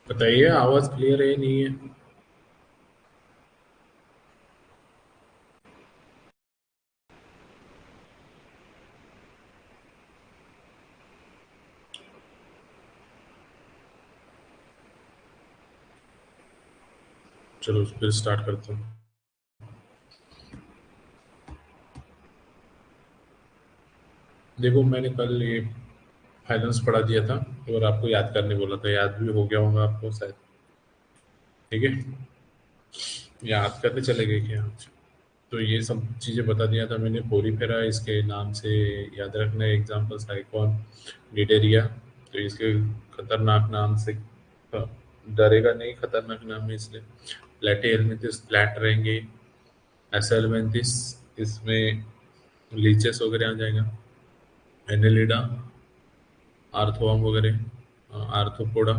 बताइए, आवाज क्लियर है नहीं है? चलो फिर स्टार्ट करता हूँ। देखो, मैंने कल ये फाइनेंस पढ़ा दिया था और आपको याद करने बोला था। याद भी हो गया होगा आपको शायद। ठीक है, याद करने चले गए क्या? तो ये सब चीज़ें बता दिया था मैंने। पोरीफेरा इसके नाम से याद रखना। Examples icon, Cnidaria. तो इसके खतरनाक नाम से डरेगा नहीं, खतरनाक नाम है इसलिए। प्लेटे एलमेंथिस फ्लैट रहेंगे। एसा एलमेंथिस, इसमें लीचेस वगैरह आ जाएगा। एनेलिडा, आर्थवॉर्म वगैरह, आर्थ्रोपोडा,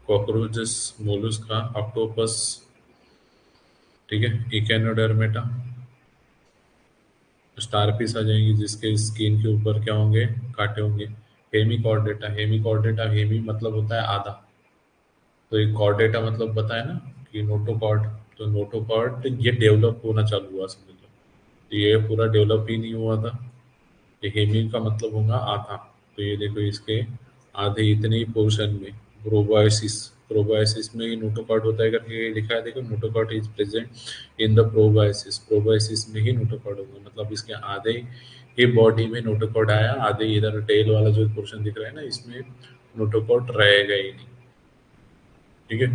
कॉकरोचेस, मोलस्का, ऑक्टोपस। ठीक है, इकेनोडर्मेटा, स्टारफिश आ जाएंगी जिसके स्किन के ऊपर क्या होंगे, कांटे होंगे। हेमिकॉर्डेटा, हेमिकॉर्डेटा, हेमी मतलब होता है आधा। तो एक कॉर्डेटा मतलब बताया ना कि नोटोकॉर्ड। तो नोटोकॉर्ड ये डेवलप होना चालू हुआ समझ लो। तो ये पूरा डेवलप ही नहीं हुआ था। ये हेमी का मतलब होगा आधा। तो ये देखो इसके आधे इतने ही पोर्शन में प्रोबायोसिस, प्रोबायोसिस में ही नोटोकॉर्ड होता है करके लिखा है। देखो, notochord is present in the proboscis, proboscis में ही नोटोकॉर्ड होगा। मतलब इसके आधे ही बॉडी में नोटोकॉर्ड आया, आधे इधर टेल वाला जो पोर्शन दिख रहा है ना, इसमें नोटोकॉर्ड रहेगा ही नहीं। ठीक है,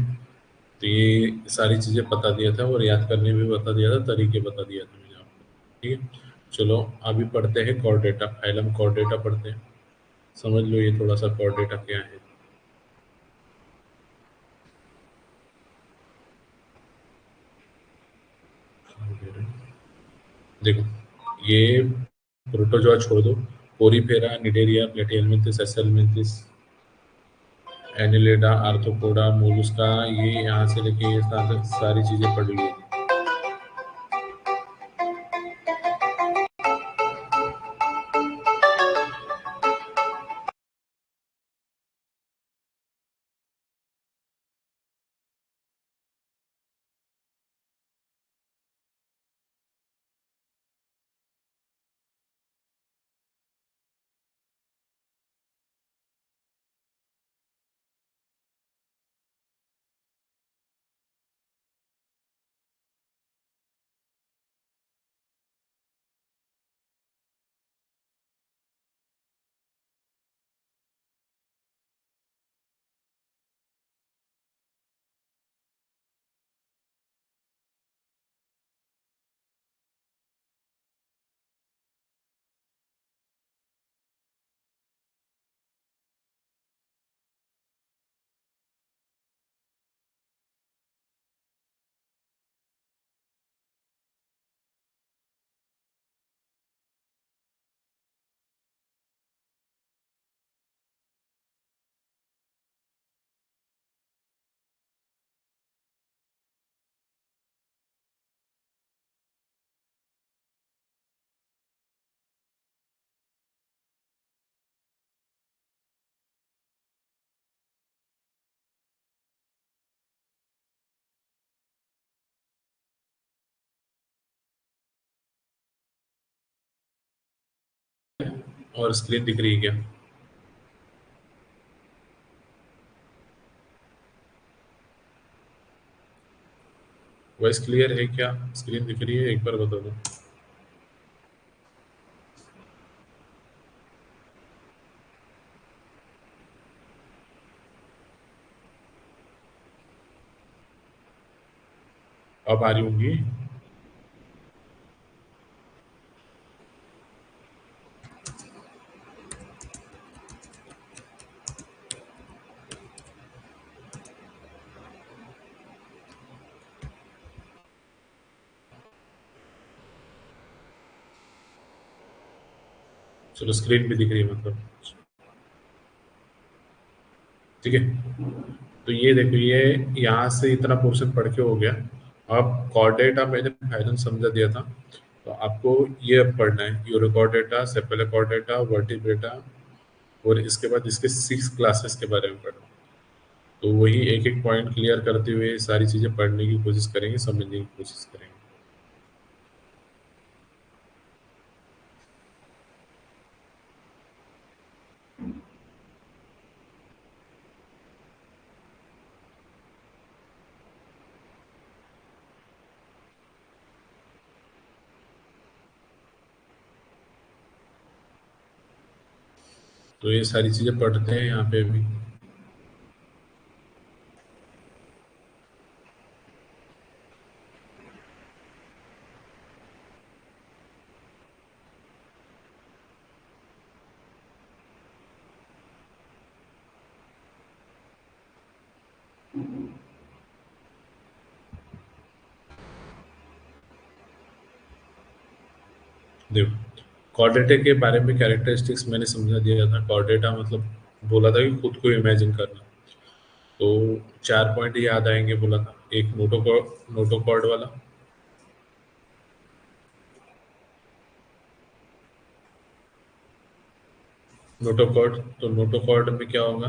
तो ये सारी चीज़ें बता दिया था और याद करने भी बता दिया था, तरीके बता दिया था मैंने आपको। ठीक है, चलो अभी पढ़ते हैं कॉर्डेटा, फाइलम कॉर्डेटा पढ़ते हैं। समझ लो ये थोड़ा सा कॉर्डेटा क्या है। देखो, ये प्रोटोजोआ छोड़ दो। पोरीफेरा, निडेरिया, प्लेटिहेल्मिंथस, एसेल्मिंथस, एनिलेडा, आर्थ्रोपोडा, मोलस्का, ये यहाँ से लेके ये सारी चीज़ें पढ़ ली। और स्क्रीन दिख रही है क्या? वॉइस क्लियर है क्या? स्क्रीन दिख रही है? एक बार बता दो। अब आ रही होंगी। चलो, स्क्रीन भी दिख रही है मतलब। ठीक है, तो ये देखो, ये यहाँ से इतना पोर्शन पढ़ के हो गया। अब कॉर्डेटा मैंने फाइनल समझा दिया था। तो आपको ये अब पढ़ना है, यूरोकॉर्डेटा, सेपेलोकॉर्डेटा, वर्टिब्रेटा, और इसके बाद इसके 6 क्लासेस के बारे में पढ़ना। तो वही एक एक पॉइंट क्लियर करते हुए सारी चीज़ें पढ़ने की कोशिश करेंगे, समझने की कोशिश करेंगे। तो ये सारी चीज़ें पढ़ते हैं यहाँ पे भी। देखो, कॉर्डेटा के बारे में कैरेक्टरिस्टिक्स मैंने समझा दिया था। कॉर्डेटा मतलब बोला था कि खुद को इमेजिन करना। तो 4 पॉइंट याद आएँगे बोला था। एक नोटोकॉर्ड वाला। नोटोकॉर्ड, तो नोटोकॉर्ड में क्या होगा,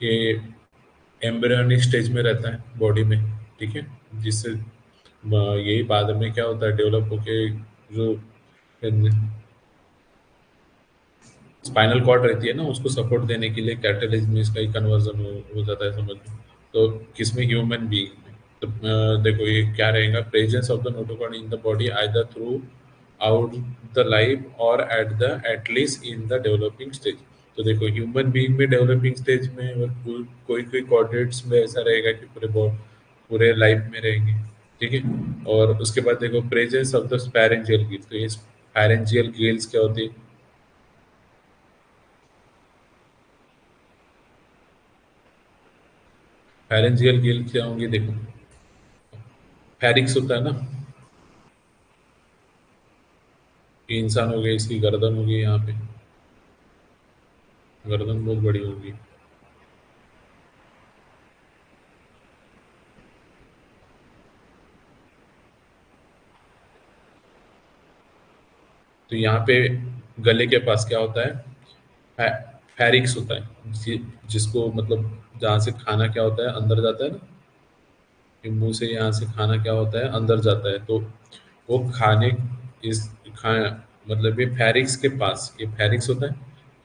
ये एम्ब्रियोनिक स्टेज में रहता है बॉडी में, ठीक है? जिससे यही बाद में क्या होता है, डेवलप होके जो स्पाइनल कॉर्ड रहती है ना, उसको सपोर्ट देने के लिए कैटलिस्ट में इसका ही कन्वर्जन हो जाता है, समझ लो। तो किसमें, ह्यूमन बीइंग में। तो देखो ये क्या रहेगा, presence of the notochord in the body either throughout the life और at least in the developing stage. तो देखो ह्यूमन बीइंग में डेवलपिंग स्टेज में, और कोई कोई कॉर्डेट्स में ऐसा रहेगा कि पूरे लाइफ में रहेंगे, ठीक है? और उसके बाद देखो प्रेजेंस ऑफ द पैरेंजियल गिल्स। तो ये पैरेंजियल गिल्स क्या होती है? पैरेंजियल गिल क्या होंगी, देखो फेरिक्स होता है ना, ये इंसान हो गया, इसकी गर्दन होगी यहाँ पे, गर्दन बहुत बड़ी होगी। तो यहाँ पे गले के पास क्या होता है, फेरिक्स होता है, जिसको मतलब जहाँ से खाना क्या होता है अंदर जाता है ना, कि मुंह से यहाँ से खाना क्या होता है अंदर जाता है। तो वो खाने इस खा मतलब ये फेरिक्स के पास, ये फेरिक्स होता है,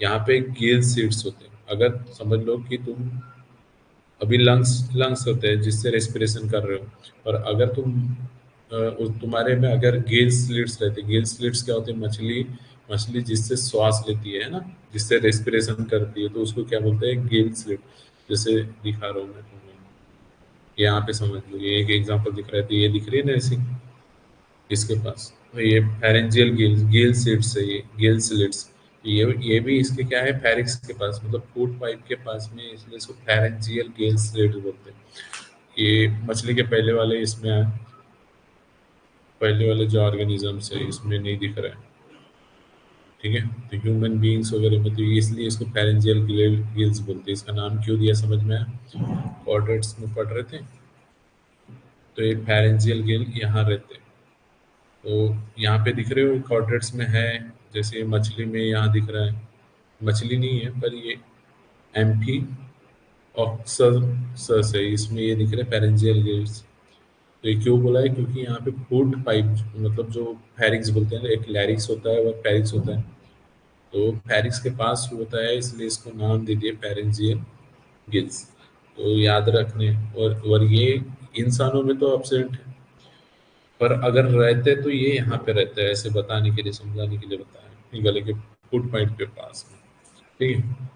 यहाँ पे गिल सीड्स होते हैं। अगर समझ लो कि तुम अभी लंग्स लंग्स होते हैं जिससे रेस्पिरेशन कर रहे हो, और अगर तुम्हारे में अगर गिल स्लिट्स रहते, गिल स्लिट्स क्या होते हैं, मछली मछली जिससे श्वास लेती है ना, जिससे रेस्पिरेशन करती है, तो उसको क्या बोलते हैं, गिल स्लिट। जैसे दिखा रहा हूँ मैं तुम्हें, यहाँ पे समझ लो, ये एक एग्जांपल दिख रहा है, तो ये दिख रही है ना ऐसी, इसके पास, तो ये फेरेंजियल गिल गिल स्लिट्स है, ये गिल स्लिट्स। ये भी इसके क्या है, फेरिक्स के पास, मतलब फूड पाइप के पास में, इसलिए इसको फेरेंजियल गिल स्लिट बोलते हैं। ये मछली के पहले वाले इसमें आए, पहले वाले जो ऑर्गेनिजम्स है इसमें नहीं दिख रहा है, ठीक है? तो ह्यूमन बीइंग्स वगैरह में तो ये इसलिए इसको फेरेंजियल गिल्स बोलते हैं। इसका नाम क्यों दिया समझ में आया? कॉर्डेट्स में पढ़ रहे थे, तो ये फेरेंजियल गिल यहाँ रहते हैं। तो यहाँ पे दिख रहे हो कॉर्डेट्स में है, जैसे मछली में यहाँ दिख रहा है, मछली नहीं है पर ये एम्फी ऑक्सस है, इसमें ये दिख रहे हैं फेरेंजियल गिल्स। तो ये क्यों बोला है, क्योंकि यहाँ पे फूड पाइप, मतलब जो फेरिक्स बोलते हैं, एक लैरिक्स होता है और फेरिक्स होता है, तो फेरिक्स के पास होता है, इसलिए इसको नाम दे दिए फेरेंजियल गिल्स। तो याद रखने, और ये इंसानों में तो एब्सेंट है, पर अगर रहते तो ये यहाँ पे रहते हैं, ऐसे बताने के लिए, समझाने के लिए बताया कि गले के फुट पॉइंट के पास में, ठीक है?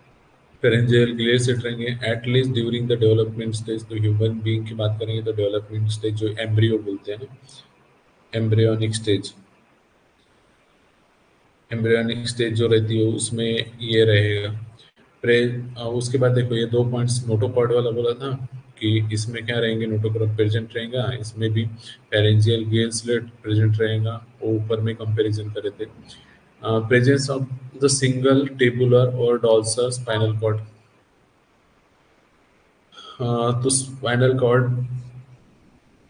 फेरेंजियल ग्लेयर सेट रहेंगे at least during the development stage. तो ह्यूमन बीइंग की बात करेंगे तो डेवलपमेंट स्टेज जो एम्ब्रियो बोलते हैं ना, एम्ब्रियोनिक स्टेज, एम्ब्रियोनिक स्टेज जो रहती है उसमें ये रहेगा। उसके बाद देखो ये 2 पॉइंट्स नोटोकॉर्ड वाला बोला था कि इसमें क्या रहेंगे, नोटोकॉर्ड प्रेजेंट रहेगा, इसमें भी फेरेंजियल गेल स्लेट प्रेजेंट रहेगा, वो ऊपर में कंपैरिजन करे थे। Presence of the single tabular और डॉल्सर स्पाइनल कॉर्ड। तो स्पाइनल कॉर्ड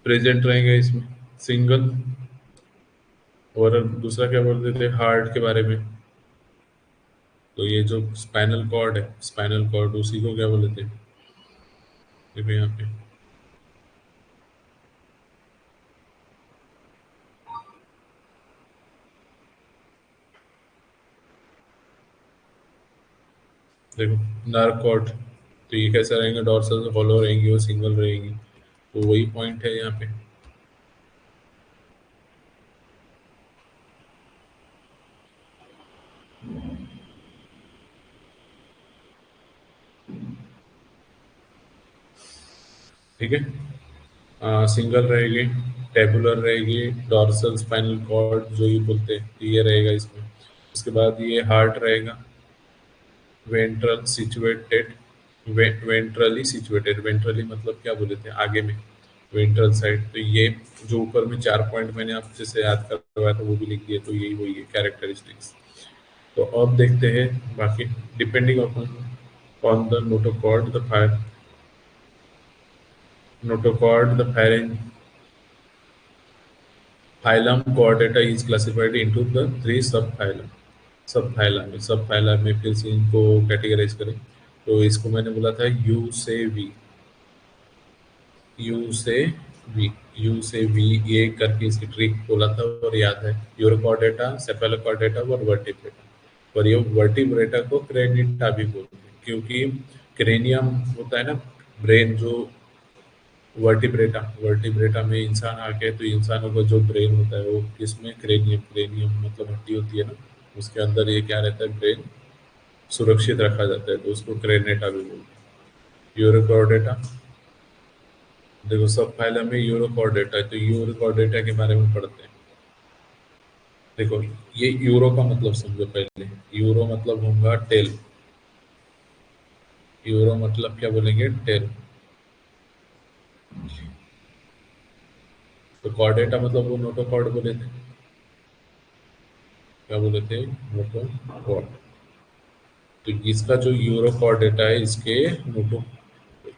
प्रेजेंट रहेगा इसमें, सिंगल। और दूसरा क्या बोलते थे हार्ट के बारे में, तो ये जो स्पाइनल कॉर्ड है, स्पाइनल कॉर्ड उसी को क्या बोलते थे, देखो यहाँ पे, देखो नर्व कॉर्ड, तो ये कैसे रहेंगे, डॉर्सल से फॉलो रहेंगी, वो सिंगल रहेंगी, तो वही पॉइंट है यहाँ पे। ठीक है, सिंगल रहेगी, टेबुलर रहेगी, डॉर्सल स्पाइनल कॉर्ड जो ये बोलते हैं, तो ये रहेगा इसमें। उसके बाद ये हार्ट रहेगा, ventral situated, ventrally situated, ventrally मतलब क्या बोले थे आगे में, वेंट्रल साइड, तो ये जो ऊपर में 4 पॉइंट मैंने आपसे से याद करवाया था वो भी लिख दिए, तो यही वही है कैरेक्टरिस्टिक्स। तो अब देखते हैं बाकी, depending upon on the notochord the fire, notochord, the phylum Chordata is classified into the three subphylum। Subphylum में फिर से इनको कैटेगराइज करें, तो इसको मैंने बोला था यू से वी, यू से वी, ये करके इसकी ट्रिक बोला था और याद है, यूरोकॉर्डेटा, सेफेलोकॉर्डेटा और वर्टिब्रेटा। और ये वर्टिब्रेटा को क्रेनिटा भी बोलते हैं, क्योंकि क्रेनियम होता है ना, ब्रेन जो, वर्टिब्रेटा, वर्टिब्रेटा में इंसान आ गए, तो इंसानों का जो ब्रेन होता है वो किसमें, क्रेनियम, क्रेनियम मतलब हड्डी होती है ना, उसके अंदर ये क्या रहता है, ब्रेन सुरक्षित रखा जाता है, तो उसको क्रेनेटा भी बोलते हैं। यूरोकॉर्डेटा, देखो सब फाइलम में यूरोकॉर्डेटा है, तो यूरोकॉर्डेटा के बारे में पढ़ते हैं। देखो ये यूरो का मतलब समझो पहले, यूरो मतलब होगा टेल, यूरो मतलब क्या बोलेंगे, टेल। तो कॉर्डेटा मतलब वो नोटोकॉर्ड बोले थे, क्या बोले थे, नोटोकॉर्ड। तो इसका जो यूरो कॉर्डेटा है, इसके नोटो,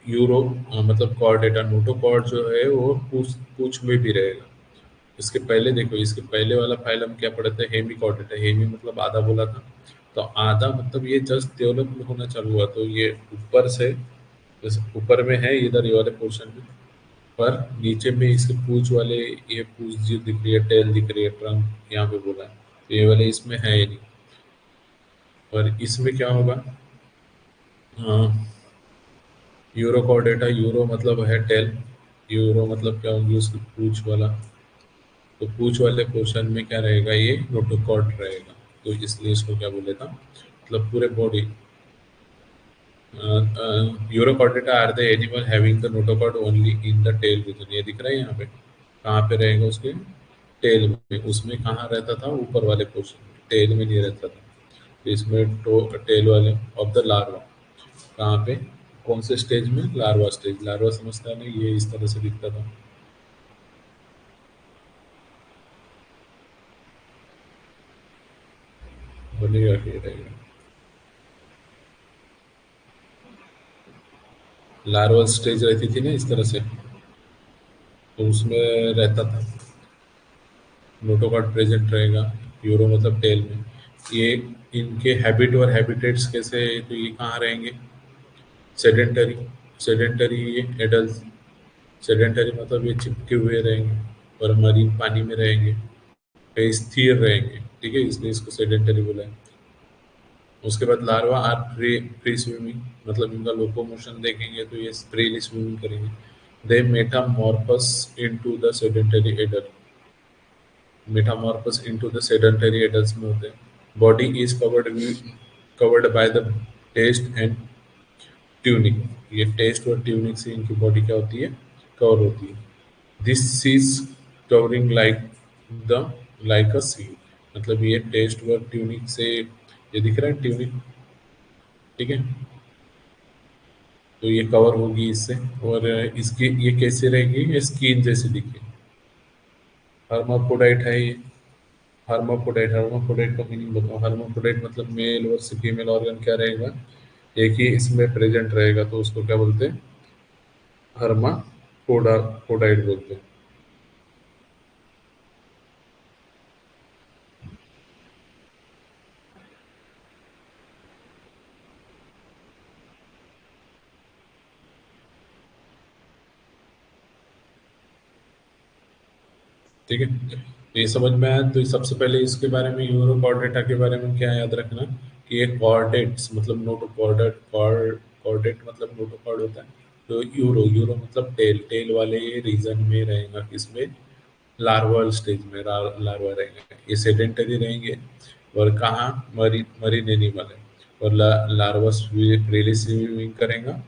यूरो मतलब कॉर्डेटा, नोटो कॉर्ड जो है वो पूछ पूछ में भी रहेगा। इसके पहले देखो, इसके पहले वाला फाइल हम क्या पढ़े थे, हेमी कॉर्डेटा, हेमी मतलब आधा बोला था, तो आधा मतलब ये जस्ट डेवलप होना चालू हुआ, तो ये ऊपर से, जैसे ऊपर में है इधर ये वाले पोर्शन में, पर नीचे में इसके पूछ वाले, ये पूछ जो दिख रही है, टेल दिख रही है, ट्रंक यहाँ पे बोला है, तो ये वाले इसमें है ही नहीं। और इसमें क्या होगा, यूरोकॉर्डेटा, यूरो मतलब है टेल, यूरो मतलब क्या होगी उसकी पूंछ वाला, तो पूंछ वाले पोर्शन में क्या रहेगा, ये नोटोकॉर्ड रहेगा, तो इसलिए इसको क्या बोले था, मतलब पूरे body, Urochordata are the animal having the notochord only in the tail region, ये दिख रहा है यहाँ पे, कहाँ पे रहेगा उसके, टेल में, उसमें कहाँ रहता था, ऊपर वाले पोर्शन में, टेल में नहीं रहता था, तो इसमें टेल वाले ऑफ द लार्वा, कहाँ पे, कौन से स्टेज में, लार्वा स्टेज, लार्वा समझता है ना, ये इस तरह से दिखता था, बनेगा कि रहेगा, लार्वा स्टेज रहती थी ना इस तरह से, तो उसमें रहता था, नोटोकॉर्ड प्रेजेंट रहेगा, यूरो मतलब टेल में। ये इनके हैबिट और हैबिटेट्स कैसे, तो ये कहाँ रहेंगे, सेडेंटरी, सेडेंटरी ये एडल्ट, सेडेंटरी मतलब ये चिपके हुए रहेंगे, और मरीन पानी में रहेंगे, कहीं स्थिर रहेंगे, ठीक है, इसलिए इसको सेडेंटरी बोला है। उसके बाद larva are free, free swimming, मतलब इनका लोकोमोशन देखेंगे तो ये फ्रीली स्विमिंग करेंगे। They metamorphose into the sedentary adult, metamorphose into the sedentary adults में होते हैं। Body is covered by the test and tunic, ये टेस्ट और ट्यूनिक से इनकी बॉडी क्या होती है, कवर होती है। This is covering the like a sea, मतलब ये टेस्ट और ट्यूनिक से, ये दिख रहा है ट्यूनिक, ठीक है, तो ये कवर होगी इससे। और इसकी ये कैसे रहेगी, ये स्किन जैसे दिखे, हर्माफ्रोडाइट है ये, हर्माफ्रोडाइट, हर्माफ्रोडाइट का मीनिंग बताओ, हर्माफ्रोडाइट मतलब मेल और फीमेल ऑर्गन क्या रहेगा, एक ही इसमें प्रेजेंट रहेगा, तो उसको क्या बोलते हैं, हर्माफ्रोडाइट बोलते हैं। ठीक है, तो ये समझ में आया। तो सबसे पहले इसके बारे में, यूरो कॉर्डेटा के बारे में क्या याद रखना, कि ये कॉर्डेट्स मतलब नोटो कॉर्डेट मतलब नोटोकॉर्ड होता है। तो यूरो यूरो मतलब टेल टेल वाले रीजन में रहेगा, किसमें, लार्वल स्टेज में लार्वा रहेंगे, ये सेडेंटरी रहेंगे। और कहाँ, मरीन मरीन एनिमल है। और लार्वा फ्रीली स्विमिंग करेगा।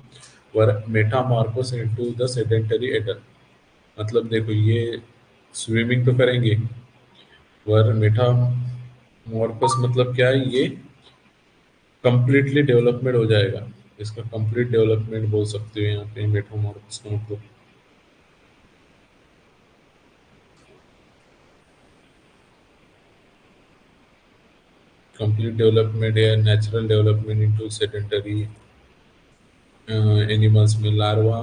और metamorphose into the sedentary adult, मतलब देखो ये स्विमिंग तो करेंगे, और मेटामॉर्फोस मतलब क्या है, ये कंप्लीटली डेवलपमेंट हो जाएगा। इसका कंप्लीट डेवलपमेंट बोल सकते हो यहाँ पे मेटामॉर्फोस का मतलब। कंप्लीट डेवलपमेंट या natural development into sedentary animals में लार्वा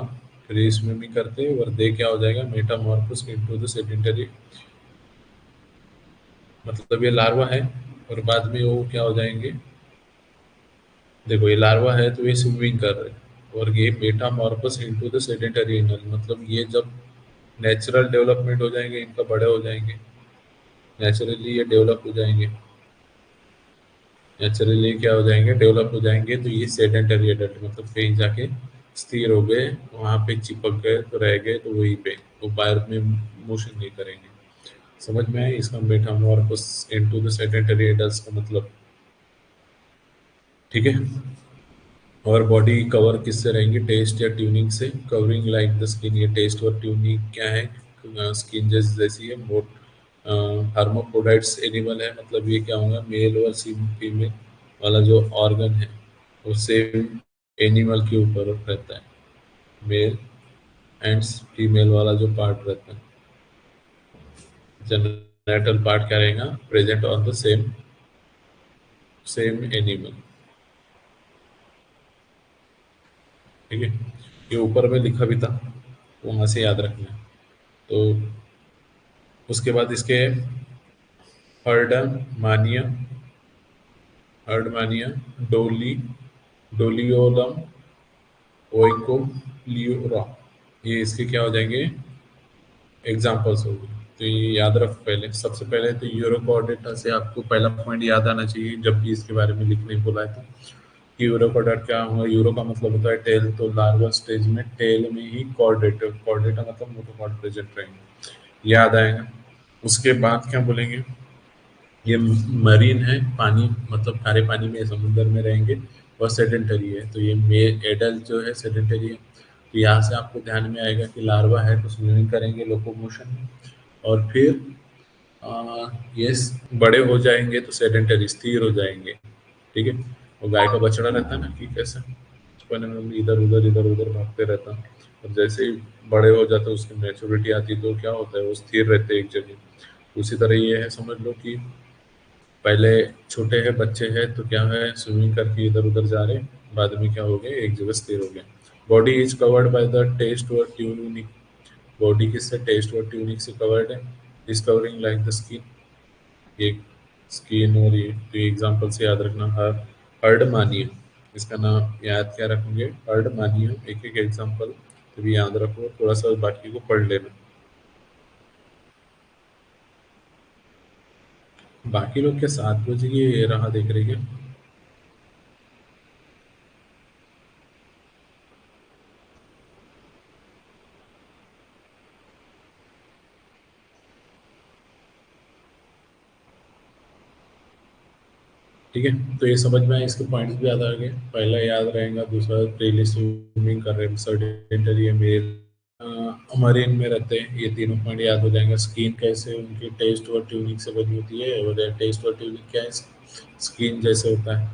फ्री स्विमिंग करते हैं, और दे क्या हो जाएगा, मेटामॉर्फोस इनटू द सेडेंटरी, मतलब ये लार्वा है, और बाद में वो क्या हो जाएंगे, देखो ये लार्वा है तो ये स्विमिंग कर रहे हैं, और ये metamorphose into the sedentary animal, मतलब ये जब नेचुरल डेवलपमेंट हो जाएंगे, इनका बड़े हो जाएंगे, नेचुरली ये डेवलप हो जाएंगे, नेचुरली क्या हो जाएंगे, डेवलप हो जाएंगे, तो ये सेडेंटरी एडल्ट मतलब कहीं जाके स्थिर हो गए, वहां पे चिपक गए तो रह गए, तो वहीं पे वो बाहर में मोशन नहीं करेंगे। समझ में आया इसका metamorphose into the sedentary adults का मतलब। ठीक है। और बॉडी कवर किससे रहेंगी, टेस्ट या ट्यूनिंग से, कवरिंग लाइक द स्किन, ये टेस्ट और ट्यूनिंग क्या है, स्किन जैसी है। मोट हर्माफ्रोडाइट्स एनिमल है, मतलब ये क्या होगा, मेल और फीमेल वाला जो ऑर्गन है वो सेम एनिमल के ऊपर रहता है। मेल एंड फीमेल वाला जो पार्ट रहता है, जेनिटल पार्ट क्या रहेगा, present on the same same animal. ठीक है, ये ऊपर में लिखा भी था, तो वहां से याद रखना है। तो उसके बाद इसके हर्डमानिया, हर्डमानिया, डोली डोलियोलम, ओइकोलियोरा, ये इसके क्या हो जाएंगे, एग्जाम्पल्स हो गए। तो ये याद रखो, पहले सबसे पहले तो यूरोकोडेटा से आपको पहला पॉइंट याद आना चाहिए जब भी इसके बारे में लिखने बोला है, तो कि यूरोकोडेट क्या होगा, यूरो का मतलब होता है टेल, तो लार्वा स्टेज में टेल में ही कॉर्डेटा, कॉर्डेटा मतलब मोटोकॉर्ड प्रेजेंट रहेंगे, याद आएगा। उसके बाद क्या बोलेंगे, ये मरीन है, पानी मतलब खारे पानी में, समुद्र में रहेंगे, और सेडेंटरी है, तो ये मेल एडल्ट जो है सेडेंटरी है। तो यहाँ से आपको ध्यान में आएगा कि लार्वा है तो स्विमिंग करेंगे, लोकोमोशन, और फिर ये बड़े हो जाएंगे तो सेडेंटरी स्थिर हो जाएंगे। ठीक है, और गाय का बछड़ा रहता है ना, कि कैसे बचपन में इधर उधर भागते रहता, और जैसे ही बड़े हो जाते उसकी मैच्योरिटी आती तो क्या होता है, वो स्थिर रहते एक जगह। उसी तरह ये है, समझ लो कि पहले छोटे हैं, बच्चे हैं, तो क्या है, स्विमिंग करके इधर उधर जा रहे, बाद में क्या हो गए, एक जगह स्थिर हो गए। Body is covered by the test और ट्यूनिक, बॉडी किससे, टेस्ट और ट्यूनिक से कवर्ड है। डिस्कवरिंग लाइक द स्किन, ये स्किन, और ये एग्जाम्पल से याद रखना, हर्ड मानिए, इसका नाम याद क्या रखेंगे, हर्ड मानिए, एक एक एग्जाम्पल तो भी याद रखो, थोड़ा सा बाकी को पढ़ लेना। बाकी लोग क्या 7 बजे की राह देख रहे हैं क्या? ठीक है, तो ये समझ में आया, इसके पॉइंट्स भी याद आ गए, पहला याद रहेगा, दूसरा डेली स्विमिंग कर रहे हैं, सर्टेंटरी है, मेल मरीन में रहते हैं, ये तीनों पॉइंट याद हो जाएंगे। स्किन कैसे उनकी टेस्ट और ट्यूनिक से बनी होती है, और टेस्ट और ट्यूनिक क्या है, स्किन जैसे होता है।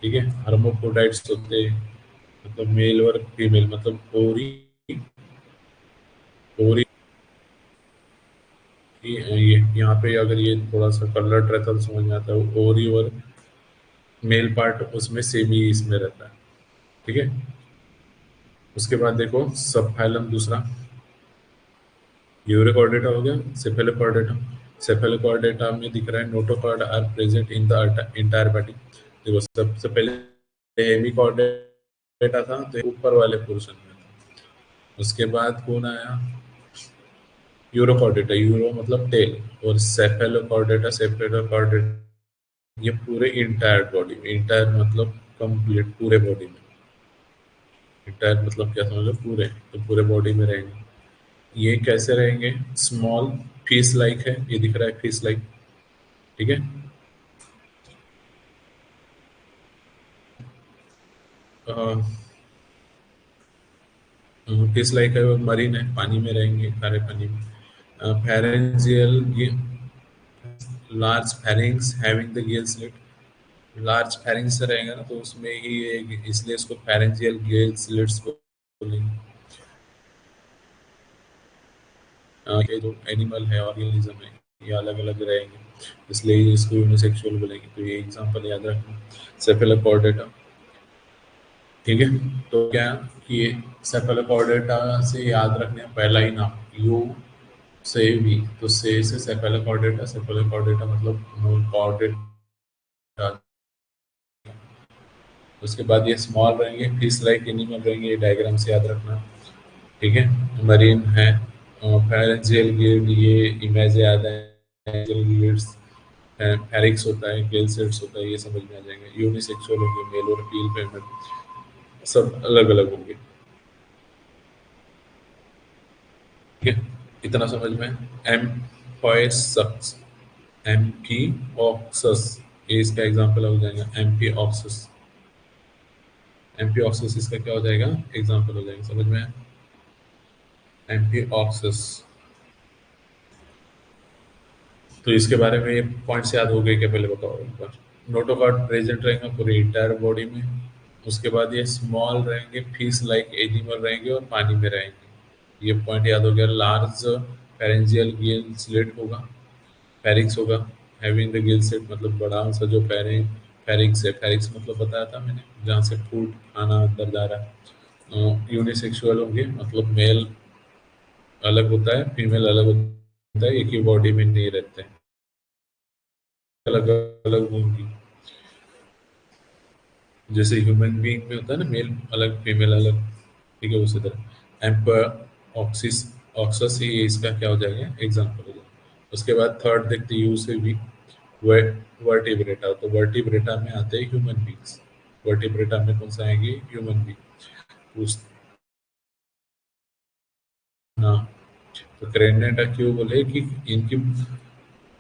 ठीक है, हर्मोफ्रोडाइट्स होते हैं, मतलब मेल और फीमेल, मतलब ओरी ओरी, ये यहाँ पे अगर ये थोड़ा सा कलर्ट रहता तो समझ में आता है, ओरी और मेल पार्ट उसमें सेम ही इसमें रहता है। ठीक है, उसके बाद देखो सब फाइलम दूसरा, यूरोकॉर्डेटा हो गया, सेफेलोकॉर्डेटा, सेफेलोकॉर्डेटा में दिख रहा है, notochord are present in the entire body. देखो सबसे पहले हेमिकॉर्डेटा था, तो ऊपर वाले पोर्शन में था। उसके बाद कौन आया, यूरोकॉर्डेटा, यूरो मतलब टेल, और सेफेलोकॉर्डेटा, सेफेलोकॉर्डेटा ये पूरे इंटायर बॉडी में, इंटायर मतलब कंप्लीट पूरे बॉडी में, इंटायर मतलब क्या समझ लो, पूरे, तो पूरे बॉडी में रहेंगे। ये कैसे रहेंगे? स्मॉल फिश लाइक है, ये दिख रहा है फिश लाइक, ठीक है। फिश लाइक है, मरीन है, पानी में रहेंगे, खारे पानी में। फेरेंजियल, ये large pharynx having the Gill slit, large pharynx से रहेगा ना, तो उसमें ही इसलिए इसको फेरेंजियल गिल स्लिट्स बोलेंगे। ये जो एनिमल है, ऑर्गेनिज्म है, ये अलग अलग रहेंगे, इसलिए इसको यूनिसेक्सुअल बोलेंगे। तो ये एग्जांपल याद रखना, सेफेलोपॉर्डेटा, ठीक है। तो क्या कि ये सेफेलोपॉर्डेटा से याद रखने पहला ही नाम यू से भी, तो से सेफेलोपॉर्डेटा, सेफेलोपॉर्डेटा मतलब कॉर्डेटा। उसके बाद ये स्मॉल रहेंगे, फिश लाइक एनिमल रहेंगे, ये डायग्राम से याद रखना, ठीक है। मरीन है, फेरेंजियल गिल्ड, ये इमेज याद है, गिल्ड्स, फेरिक्स होता है, गिल सेट्स होता है, ये समझ में आ जाएंगे। यूनिसेक्सुअल होंगे, मेल और फीमेल, सब अलग अलग होंगे, ठीक है। इतना समझ में। एम्फॉयसक्स, एम्फी ऑक्सस, ये इसका एग्जाम्पल हो जाएगा, एम्फी ऑक्सस, एम्फी ऑक्सस इसका क्या हो जाएगा? एग्जाम्पल हो जाएगा, समझ में। एम्फी ऑक्सस, तो इसके बारे में ये पॉइंट्स याद हो गए क्या? पहले बताओ एक बार। नोटोकॉर्ड प्रेजेंट रहेगा पूरे इंटायर बॉडी में। उसके बाद ये स्मॉल रहेंगे, फिश लाइक एनिमल रहेंगे और पानी में रहेंगे, ये पॉइंट याद हो गया। लार्ज फेरेंजियल गिल स्लिट होगा, फेरिक्स होगा, हैविंग द गिल स्लिट मतलब बड़ा सा जो फेरिक्स है, फेरिक्स मतलब बताया था मैंने, जहाँ से फूड खाना अंदर जा रहा है। यूनिसेक्सुअल होंगे, मतलब मेल अलग होता है, फीमेल अलग होता है, एक ही बॉडी में नहीं रहते हैं, अलग अलग होंगी। जैसे ह्यूमन बीइंग में होता है ना, मेल अलग फीमेल अलग, ठीक है, उसी तरह एम्प ऑक्सिस, ऑक्सस ही इसका क्या हो जाएगा? एग्जाम्पल हो जाएगा। उसके बाद थर्ड देखते यू से भी, वर्टिब्रेटा, तो वर्टिब्रेटा में आते हैं ह्यूमन बींग्स, वर्टिब्रेटा में कौन सा आएंगे? Human being. उस, हाँ, तो क्रेनियटा क्यों बोले कि इनकी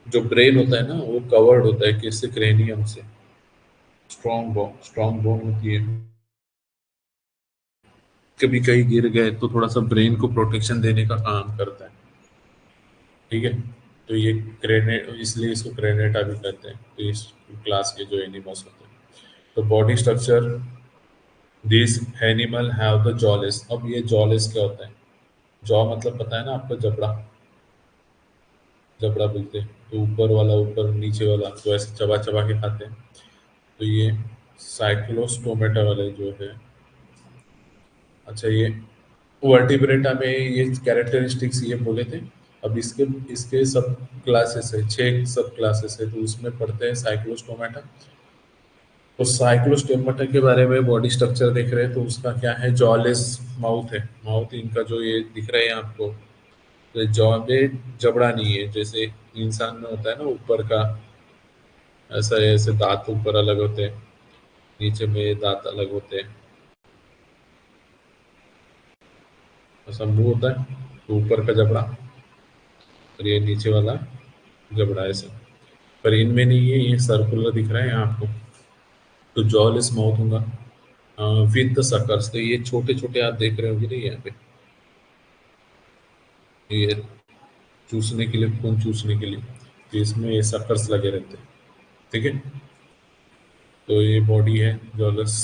जो ब्रेन होता है ना, वो कवर्ड होता है किससे? क्रेनियम से, स्ट्रॉन्ग बोन होती है। कभी कहीं गिर गए तो थोड़ा सा ब्रेन को प्रोटेक्शन देने का काम करता है, ठीक है। तो ये क्रेनेट, इसलिए इसको क्रेनेटा भी कहते हैं, तो इस क्लास के जो एनिमल्स होते हैं। तो body structure, this animal have the jawless, अब ये जॉलेस क्या होता है? जॉ मतलब पता है ना आपको, जबड़ा, जबड़ा बोलते हैं, तो ऊपर वाला, ऊपर नीचे वाला, तो ऐसे चबा चबा के खाते हैं। तो ये साइक्लोस्टोमेटा वाले जो है, अच्छा, ये वर्टिब्रेटा में ये कैरेक्टरिस्टिक्स ये बोले थे। अब इसके इसके सब क्लासेस है, 6 सब क्लासेस है, तो उसमें पढ़ते हैं साइक्लोस्टोमेटा। तो साइक्लोस्टोमेटा के बारे में बॉडी स्ट्रक्चर देख रहे हैं, तो उसका क्या है? जॉलेस माउथ है, माउथ इनका जो ये दिख रहा है आपको, तो जॉ में जबड़ा नहीं है, जैसे इंसान में होता है ना ऊपर का, ऐसा ऐसे दांत ऊपर अलग होते हैं, नीचे में दांत अलग होते हैं, ऐसा मुंह होता है, तो ऊपर का जबड़ा और ये नीचे वाला जबड़ा, ऐसा। पर इनमें नहीं है, ये सर्कुलर दिख रहा है यहाँ आपको, तो जॉलेस माउथ होगा विद द सकर्स, तो ये छोटे छोटे आप देख रहे होंगे ना यहाँ पे, ये चूसने के लिए, खून चूसने के लिए, तो इसमें ये सकर्स लगे रहते हैं, ठीक है। तो ये बॉडी है जॉलस,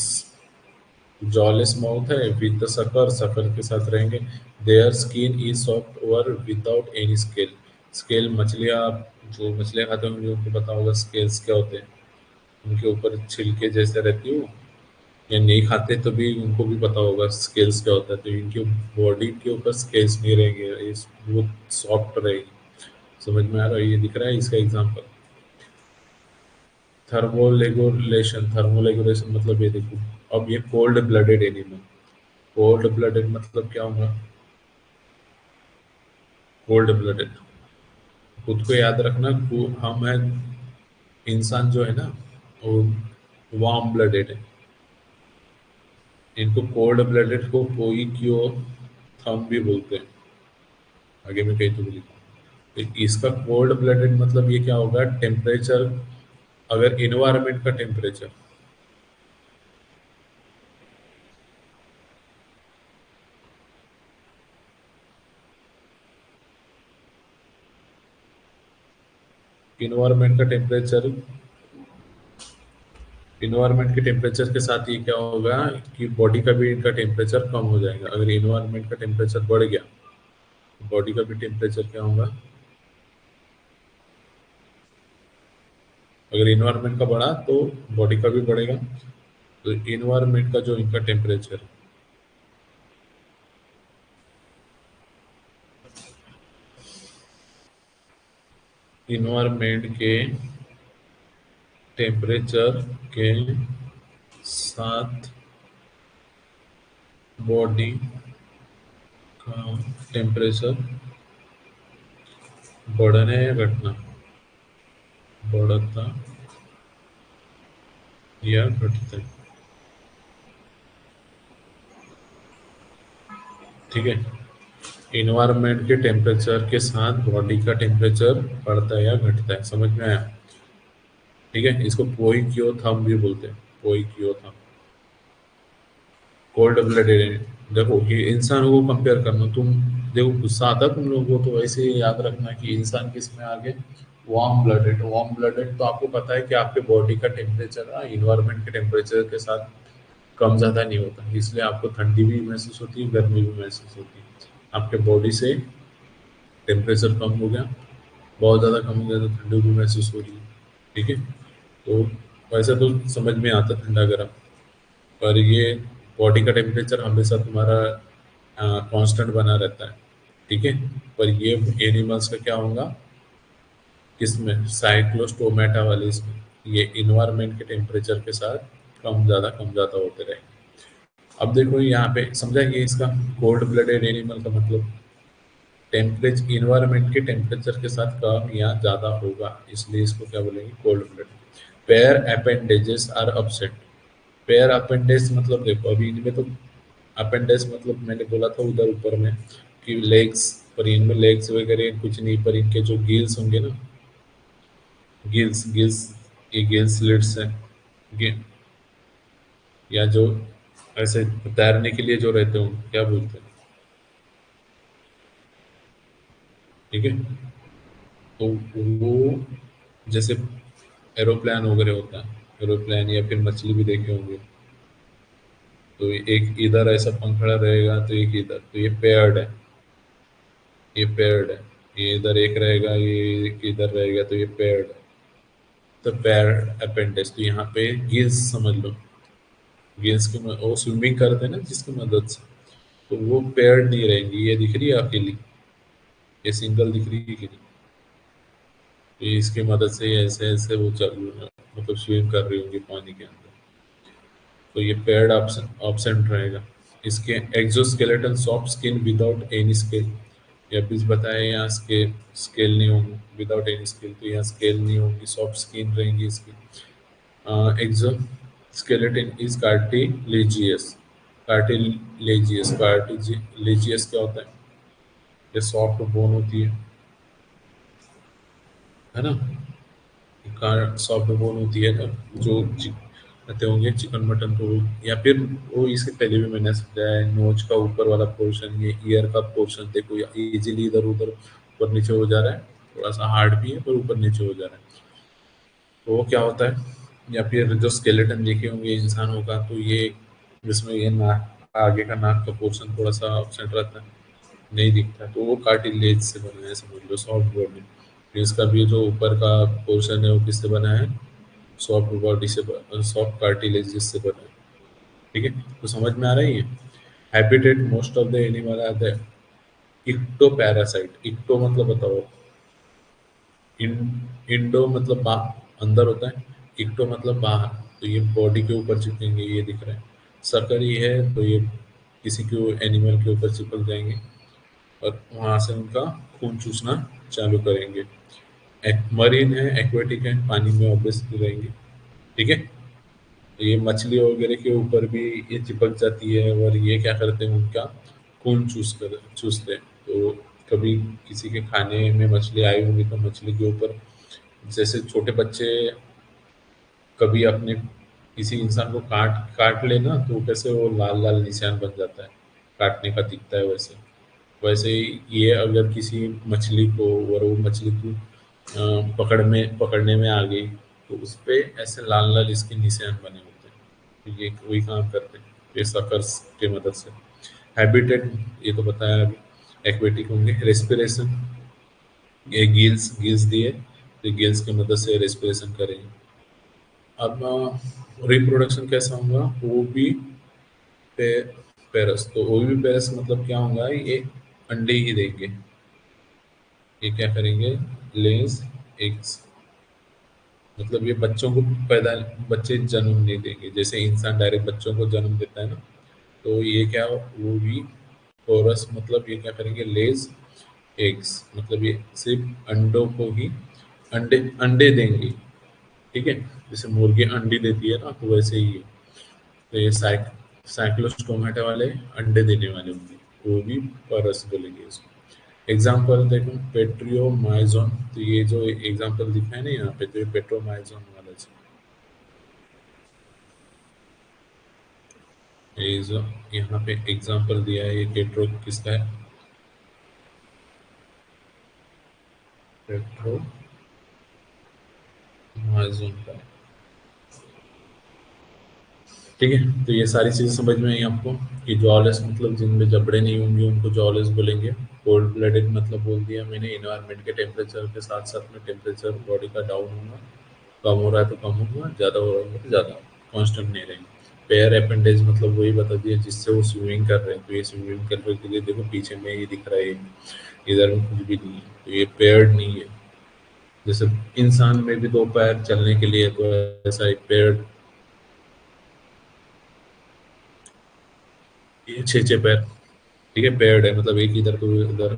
जॉलेस माउथ है विद द सकर, सकर के साथ रहेंगे। Their skin is soft over without any scale, scale मछलियाँ, जो मछलियाँ खाते होंगे उनको पता होगा स्केल्स क्या होते हैं, उनके ऊपर छिलके जैसे रहती हो, या नहीं खाते तो भी उनको भी पता होगा स्केल्स क्या होता है, तो इनकी बॉडी के ऊपर स्केल्स नहीं रहेंगे, ये बहुत सॉफ्ट रहेगी। समझ में आ रहा है? ये दिख रहा है इसका एग्जांपल। थर्मोलेगुलेशन, थर्मोलेगुलेशन मतलब ये देखो, अब ये cold blooded animal, cold blooded मतलब क्या होगा? Cold blooded. खुद को याद रखना, हम है इंसान जो है ना, वो वार्म ब्लडेड है। इनको कोल्ड ब्लडेड को पोई क्यो थम भी बोलते हैं। आगे मैं कहीं तो भी लिखा हूं। तो इसका कोल्ड ब्लडेड मतलब ये क्या होगा, टेम्परेचर, अगर इन्वायरमेंट का टेम्परेचर, इन्वायरमेंट का टेम्परेचर, इन्वायरमेंट के टेम्परेचर के साथ ये क्या होगा कि बॉडी का भी इनका टेम्परेचर कम हो जाएगा। अगर इन्वायरमेंट का टेम्परेचर बढ़ गया तो बॉडी का भी टेम्परेचर क्या होगा, अगर इन्वायरमेंट का बढ़ा तो बॉडी का भी बढ़ेगा। तो इन्वायरमेंट का जो इनका टेम्परेचर, इन्वायरमेंट के टेम्परेचर के साथ बॉडी का टेम्परेचर बढ़ने या घटना, बढ़ता या घटता है। ठीक है, इन्वायरमेंट के टेम्परेचर के साथ बॉडी का टेम्परेचर बढ़ता है या घटता है, समझ में आया? ठीक है, इसको पोई क्यो थम भी बोलते हैं, पोई क्यो थम। कोल्ड ब्लडेड, देखो ये इंसानों को कंपेयर करना, तुम देखो गुस्सा आता है तुम लोगों को, तो वैसे ही याद रखना कि इंसान किस में आगे, वार्म ब्लडेड। वार्म ब्लडेड तो आपको पता है कि आपके बॉडी का टेम्परेचर इन्वायरमेंट के टेम्परेचर के साथ कम ज़्यादा नहीं होता, इसलिए आपको ठंडी भी महसूस होती है, गर्मी भी महसूस होती है। आपके बॉडी से टेम्परेचर कम हो गया, बहुत ज़्यादा कम हो गया तो ठंडी भी महसूस हो रही है। ठीक है, तो वैसे तो समझ में आता ठंडा गर्म, पर ये बॉडी का टेम्परेचर हमेशा तुम्हारा कांस्टेंट बना रहता है। ठीक है, पर ये एनिमल्स का क्या होगा, किसमें, साइक्लोस्टोमेटा वाले इसमें, ये इन्वायरमेंट के टेम्परेचर के साथ कम ज़्यादा होते रहे। अब देखो यहाँ पे समझा कि इसका कोल्ड ब्लडेड एनिमल का मतलब टेम्परेचर, इन्वायरमेंट के टेम्परेचर के साथ कम या ज़्यादा होगा, इसलिए इसको क्या बोलेंगे, cold blooded. Paired appendages are absent. Paired appendage मतलब देखो अभी इनमें तो अपेंडेज मतलब मैंने बोला था उधर ऊपर में कि लेग्स, पर इनमें लेग्स वगैरह कुछ नहीं, पर इनके जो गिल्स होंगे ना, गिल्स गिल्स, ये गिल्स लिड्स हैं, गे- या जो ऐसे तैरने के लिए जो रहते हो क्या बोलते हैं। ठीक है, तो वो जैसे एरोप्लेन वगैरह होता है, एरोप्लेन या फिर मछली भी देखे होंगे, तो एक इधर ऐसा पंखड़ा रहेगा तो एक इधर, तो ये पेयर्ड है, ये पेयर्ड है। ये इधर एक रहेगा, ये एक इधर रहेगा, तो ये पेयर्ड है। तो पेयर अपेंडिक्स, तो यहाँ पे गिल्स समझ लो, गिल्स की वो स्विमिंग करते हैं ना जिसकी मदद से, तो वो पेयर्ड नहीं रहेंगी। ये दिख रही है अकेली, ये सिंगल दिख रही है कि नहीं, तो ये इसकी मदद से ये ऐसे ऐसे वो चल, मतलब स्विम कर रही होंगी पानी के अंदर, तो ये पेयर्ड ऑप्शन रहेगा। इसके exoskeleton soft skin without any scale, या बीच बताया यहाँ स्केल, स्केल नहीं होंगी, विदाउट एनी स्केल, तो यहाँ स्केल नहीं होगी, सॉफ्ट स्किन रहेंगी इसकी। Exoskeleton is cartilaginous, cartilaginous, cartilaginous क्या होता है, ये सॉफ्ट बोन होती है ना, सॉफ्ट बोन होती है ना, जो कहते होंगे चिकन मटन, तो या फिर वो इसके पहले भी मैंने समझाया है, नोच का ऊपर वाला पोर्शन, ये ईयर का पोर्शन देखो इजीली इधर उधर ऊपर नीचे हो जा रहा है, थोड़ा सा हार्ड भी है पर ऊपर नीचे हो जा रहा है, तो वो क्या होता है। या फिर जो स्केलेटन देखे होंगे इंसानों का, तो ये जिसमें ये नाक, आगे का नाक का पोर्शन थोड़ा सा अपसेंट रहता है, नहीं दिखता, तो वो कार्टिलेज से बना है, समझ लो सॉफ्ट बॉडी। फिर इसका भी जो ऊपर का पोर्शन है वो किससे बना है, सॉफ्ट बॉडी से, सॉफ्ट कार्टिलेज से बना है। ठीक है, तो समझ में आ रही है। Habitat most of the animal are the ectoparasite. Ecto मतलब बताओ, इन इंडो मतलब अंदर होता है, इक्टो मतलब बाहर, तो ये बॉडी के ऊपर चिपकेंगे, ये दिख रहा है। सकरी है तो ये किसी के एनिमल के ऊपर चिपक जाएंगे, और वहां से उनका खून चूसना चालू करेंगे। मरीन है, एक्वेटिक है, पानी में ऑब्वियसली रहेंगे। ठीक है। ये मछली वगैरह के ऊपर भी ये चिपक जाती है और ये क्या करते हैं, उनका खून चूसते हैं। तो कभी किसी के खाने में मछली आई होगी तो मछली के ऊपर, जैसे छोटे बच्चे कभी अपने किसी इंसान को काट काट लेना तो कैसे वो लाल लाल निशान बन जाता है, काटने का दिखता है वैसे। वैसे ही ये अगर किसी मछली को, और वो मछली को पकड़ने में आ गई, तो उस पे ऐसे लाल लाल इसके निशान बने होते हैं। तो ये वही काम करते हैं ये सकर्स के मदद से। हैबिटेट, ये तो बताया अभी। एक्वेटिक होंगे। रेस्पिरेशन, ये गिल्स गिल्स दिए, तो गिल्स की मदद से रेस्पिरेशन करेंगे। अब रिप्रोडक्शन कैसा होगा, वो भी पे, पेरस। तो वो भी पेरस मतलब क्या होगा, ये अंडे ही देंगे। ये क्या करेंगे, लेस एग्स, मतलब ये बच्चों को पैदा, बच्चे जन्म नहीं देंगे जैसे इंसान डायरेक्ट बच्चों को जन्म देता है ना। तो ये क्या, वो भी पोरस मतलब ये क्या करेंगे, लेज एग्स, मतलब ये सिर्फ अंडों को ही, अंडे अंडे देंगे। ठीक है। जैसे मुर्गी अंडी देती है ना, तो वैसे ही है। तो ये साइक्लोस्टोमेटा वाले अंडे देने वाले होंगे, वो भी परस बोलेंगे इसको। एग्जाम्पल देखो, पेट्रियोमाइजोन। तो ये जो एग्जाम्पल दिखा है ना यहाँ पे, तो ये पेट्रोमाइजोन वाला ये जो यहाँ पे एग्जाम्पल दिया है, ये पेट्रो किसका है, पेट्रोमाइजोन का है। ठीक है। तो ये सारी चीजें समझ में आई आपको, कि जॉलेस मतलब जिनमें जबड़े नहीं होंगे उनको जॉलेस बोलेंगे। कोल्ड ब्लडेड मतलब बोल दिया मैंने, इन्वायरमेंट के टेम्परेचर के साथ साथ में टेम्परेचर बॉडी का डाउन होगा, कम हो रहा है तो कम होगा, ज़्यादा हो रहा है तो ज़्यादा, कांस्टेंट नहीं रहेंगे। पेयर अपेंडेज मतलब वही बता दिया जिससे वो स्विमिंग कर रहे हैं, तो ये स्विमिंग करने के लिए देखो पीछे में ये दिख रहा है, इधर में कुछ भी नहीं है, तो ये पेयर्ड नहीं है। जैसे इंसान में भी दो पैर चलने के लिए, तो ऐसा एक पेयर्ड, ये छः छः पैर। ठीक है, पेयर्ड है मतलब एक इधर तो इधर,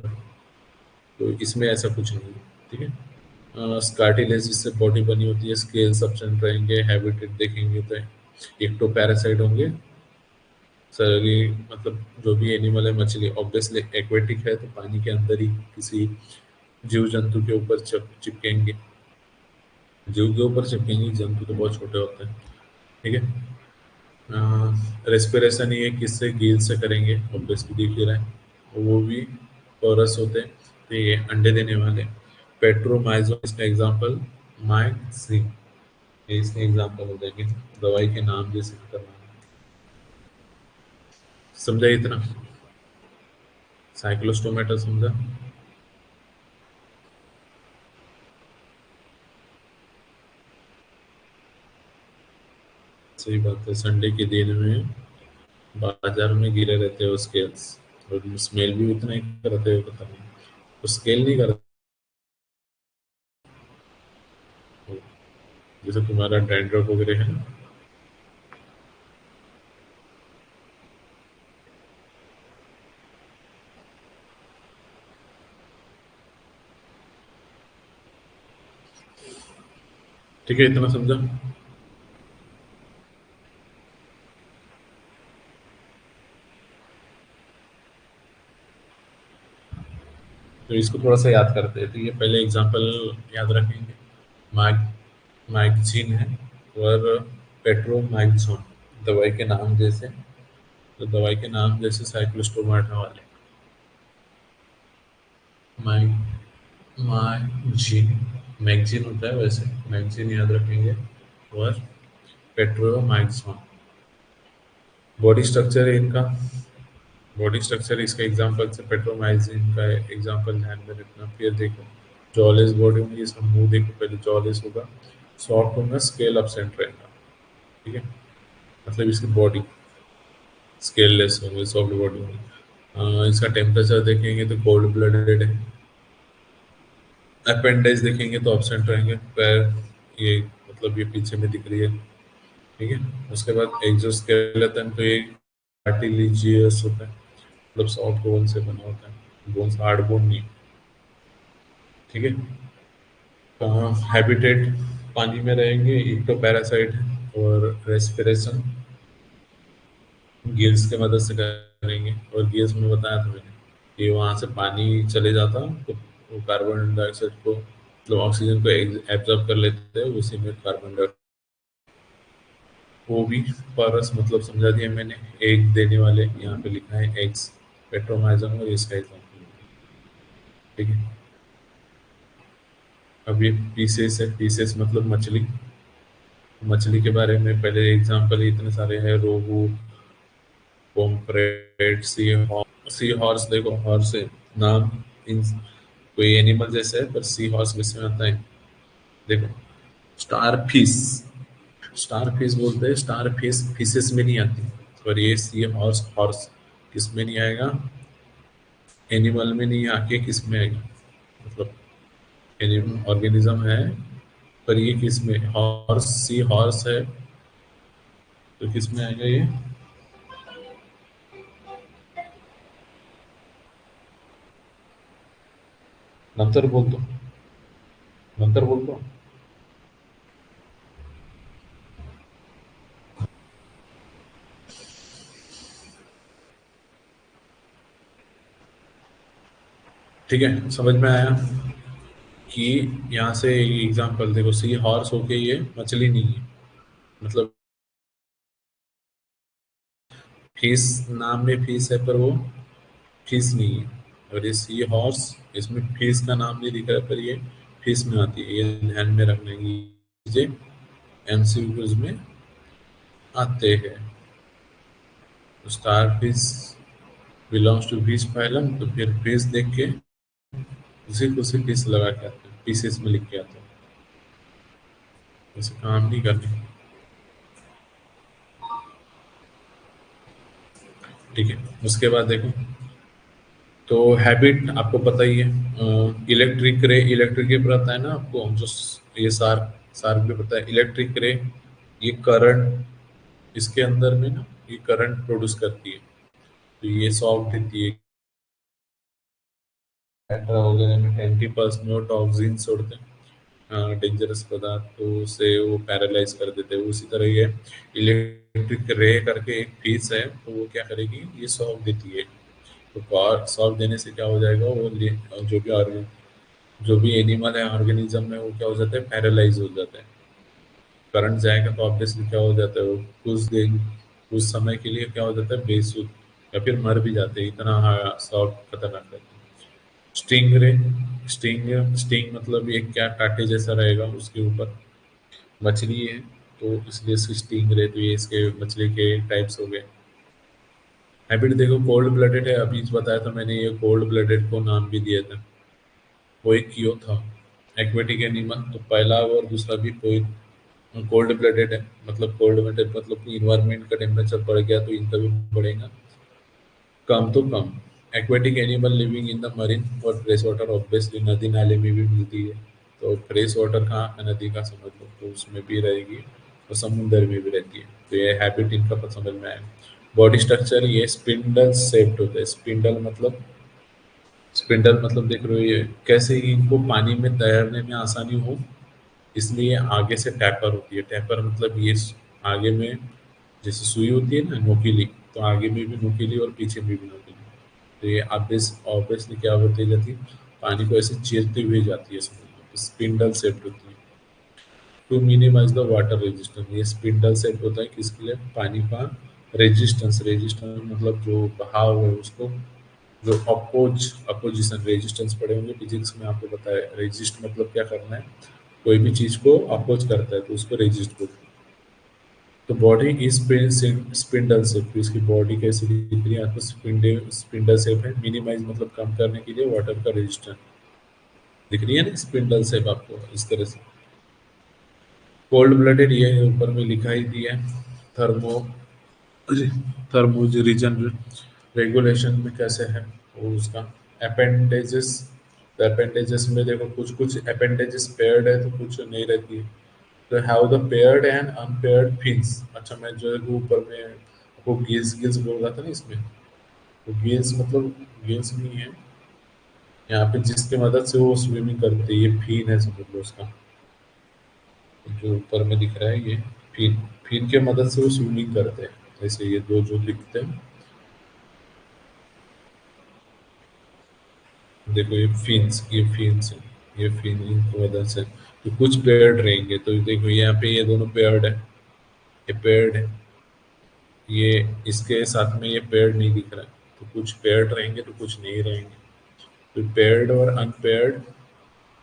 तो इसमें ऐसा कुछ नहीं है। ठीक है। कार्टिलेज जिससे बॉडी बनी होती है, स्केल सब्सटेंट रहेंगे। हैबिटेट देखेंगे तो एक तो पैरासाइट होंगे, सर ये मतलब जो भी एनिमल है, मछली ऑब्वियसली एक्वेटिक है तो पानी के अंदर ही किसी जीव जंतु के ऊपर चिपकेंगे। जीव के ऊपर चिपकेंगे, जंतु तो बहुत छोटे होते हैं। ठीक है। रेस्पिरेशन ये किससे, गील से करेंगे, ऑब्वियसली दिख ही रहा है, वो भी पोरस होते हैं। तो ये अंडे देने वाले। पेट्रोमाइजो इसका एग्जाम्पल, माइक्सिन, ये इसके एग्जाम्पल हो जाएंगे, दवाई के नाम जैसे करना। समझा इतना, साइक्लोस्टोमेटा समझा। सही बात है, संडे के दिन में बाजार में गिरे रहते हो स्केल्स, और स्मेल भी उतना ही करते हो, पता नहीं तो स्केल नहीं करते हो। जैसे तुम्हारा डैंड्रफ वगैरह है ना। ठीक है, इतना समझा। तो इसको थोड़ा सा याद करते हैं। तो ये पहले एग्जांपल याद रखेंगे। मैग मैगजीन है, और पेट्रोमाइक्सोन, दवाई के नाम जैसे, तो दवाई के नाम जैसे साइक्लोस्टोमाटा वाले। मैग मैगजीन, मैगजीन होता है वैसे, मैगजीन याद रखेंगे। और पेट्रोमाइक्सोन, बॉडी स्ट्रक्चर है इनका, बॉडी स्ट्रक्चर इसका एग्जांपल से पेट्रोमाइसिन का एग्जांपल ध्यान में रखना। फिर देखो, जॉलेस बॉडी होगी, इसका मुंह देखो, पहले जॉलेस होगा, सॉफ्ट होगा, स्केल अपसेंट रहेगा। ठीक है, मतलब इसकी बॉडी स्केललेस होगी, सॉफ्ट बॉडी होगी। इसका टेम्परेचर देखेंगे तो कोल्ड ब्लडेड है। अपेंडेज देखेंगे तो अपसेंट रहेंगे, पैर ये मतलब ये पीछे में दिख रही है। ठीक है। उसके बाद एक्सोस्केलेटन, तो ये कार्टिलिजियस होता है, मतलब सॉफ्ट बोन से बना होता है। बोन्स हार्ड बोन नहीं। ठीक है। हैबिटेट पानी में रहेंगे, इक्टो पैरासाइट और रेस्पिरेशन गिल्स के मदद से करेंगे। और गिल्स में बताया था मैंने कि वहां से पानी चले जाता तो वो कार्बन डाइऑक्साइड को मतलब ऑक्सीजन को एब्जॉर्ब कर लेते हैं, उसी में कार्बन डाइऑक्साइड वो भी परस मतलब समझा दिया मैंने। एग देने वाले यहाँ पे लिखा है एग्स, पेट्रोमाइजम और स्काइजम। ठीक है। अब ये पीसेस है, पीसेस मतलब मछली। मछली के बारे में पहले एग्जांपल इतने सारे हैं, रोहू, पोम्फ्रेट, सी हॉर्स। देखो हॉर्स है नाम, इन कोई एनिमल जैसे है, पर सी हॉर्स किस में आता है? देखो, स्टार फिश, स्टार फिश बोलते हैं। स्टार फिश फिशेस में नहीं आती। और ये सी हॉर्स, हॉर्स किस में नहीं आएगा? एनिमल में नहीं आके किस में आएगा? मतलब एनिमल ऑर्गेनिज्म है, पर ये किस में? हॉर्स, सी हॉर्स है तो किस में आएगा ये? नंतर बोल दो, नंतर बोल दो। ठीक है, समझ में आया कि यहाँ से एग्जांपल देखो, सी हॉर्स होके ये मछली नहीं है, मतलब फिश, नाम में फिश है पर वो फिश नहीं है। और ये सी हॉर्स, इसमें फिश का नाम नहीं दिख रहा है, पर ये फिश में आती है। ये ध्यान में रखने की चीजें एमसीक्यूज में आते हैं। Starfish belongs to fish phylum, तो फिर फिश देख के उसी को उसी फिश लगा के आते हैं, पीसेस में लिख के आते हैं। वैसे काम नहीं करने। ठीक है। उसके बाद देखो, तो हैबिट आपको पता ही है। इलेक्ट्रिक रे, इलेक्ट्रिक रे पता है ना आपको, जो ये सार्क, सार्क भी पता है। इलेक्ट्रिक रे ये करंट, इसके अंदर में ना ये करंट प्रोड्यूस करती है, तो ये शॉक देती है। एट्रा वगैरह में 20% टॉक्सिन छोड़ते हैं, डेंजरस पदार्थ, तो उसे वो पैरालाइज कर देते हैं। उसी तरह ये इलेक्ट्रिक रे करके एक फीस है, तो वो क्या करेगी, ये शॉक देती है। तो शॉक देने से क्या हो जाएगा, वो जो भी एनिमल है, ऑर्गेनिज्म है, वो क्या हो जाता है, पैरालाइज हो जाता है। करंट जाएगा तो ऑब्वियसली क्या हो जाता है, वो कुछ दिन, कुछ समय के लिए क्या हो जाता है, बेसुध या फिर मर भी जाते हैं। इतना शॉक खतरनाक रहता है। स्टिंग रे, स्टिंग, स्टिंग मतलब ये क्या, कांटे जैसा रहेगा उसके ऊपर। मछली है तो इसलिए इसकी स्टिंग रे, तो ये इसके मछली के टाइप्स हो गए। हैबिट देखो, कोल्ड ब्लडेड है, अभी बताया था मैंने, ये कोल्ड ब्लडेड को नाम भी दिया था। वो एक क्यों था, एक्वेटिक एनिमल, तो पहला और दूसरा भी कोई कोल्ड ब्लडेड है। मतलब कोल्ड ब्लडेड मतलब इन्वायरमेंट का टेम्परेचर बढ़ गया तो इनका भी बढ़ेगा, कम तो कम। Aquatic animal living in the marine और फ्रेश वाटर, ऑब्वियसली नदी नाले में भी मिलती है। तो फ्रेश वाटर कहाँ है, नदी का समझ लो, तो उसमें भी रहेगी और समुद्र में भी रहती है। तो ये हैबिट इनका समझ में आया। बॉडी स्ट्रक्चर ये स्पिंडल शेप्ड होता है। स्पिंडल मतलब देख रहे हो ये कैसे, इनको पानी में तैरने में आसानी हो, इसलिए आगे से टैपर होती है। टैपर मतलब ये आगे में जैसे सुई होती है ना नोकीली, तो आगे में भी नोकीली और पीछे में भी नोकीली। तो ये ऑब्वियसली क्या होती जाती है, पानी को ऐसे चीरते हुए जाती है, समझ, स्पिंडल शेप्ड होती है। To minimize the water resistance, ये स्पिंडल शेप होता है किसके लिए, पानी का रेजिस्टेंस। रेजिस्टेंस मतलब जो बहाव है उसको, जो अपोजिशन, रेजिस्टेंस पढ़े होंगे फिजिक्स में, आपको पता है रेजिस्ट मतलब क्या करना है, कोई भी चीज को अपोज करता है तो उसको रेजिस्ट बोलते हैं। तो बॉडी इज स्पिंडल शेप, इसकी बॉडी कैसी दिख रही है आपको, स्पिंडल स्पिंडल शेप है। मिनिमाइज मतलब कम करने के लिए वाटर का रेजिस्टेंस, दिख रही है ना स्पिंडल शेप आपको इस तरह से। कोल्ड ब्लडेड ये ऊपर में लिखा ही दिया है। थर्मो, थर्मो रीजन रेगुलेशन में कैसे है वो उसका। अपेंडेजेस, तो अपेंडेजेस में देखो कुछ कुछ अपेंडेजेस पेयर्ड है तो कुछ नहीं रहती है। तो have the paired and unpaired fins. अच्छा, मैं जो है वो ऊपर में आपको गिल्स गिल्स बोल रहा था ना इसमें, तो गिल्स मतलब गिल्स नहीं है, यहाँ पे जिसकी मदद से वो स्विमिंग करते हैं, ये फिन है समझ लो उसका, जो ऊपर में दिख रहा है ये फिन। फिन के मदद से वो स्विमिंग करते हैं, जैसे ये दो जो दिखते हैं, देखो ये फिन्स है, ये फिन इनकी मदद से तो कुछ पेड़ रहेंगे। तो देखो यहाँ पे ये दोनों पेड़ है, ये पेड़ है, ये इसके साथ में ये पेड़ नहीं दिख रहा है, तो कुछ पेड़ रहेंगे तो कुछ नहीं रहेंगे। तो पेड़ और unpaired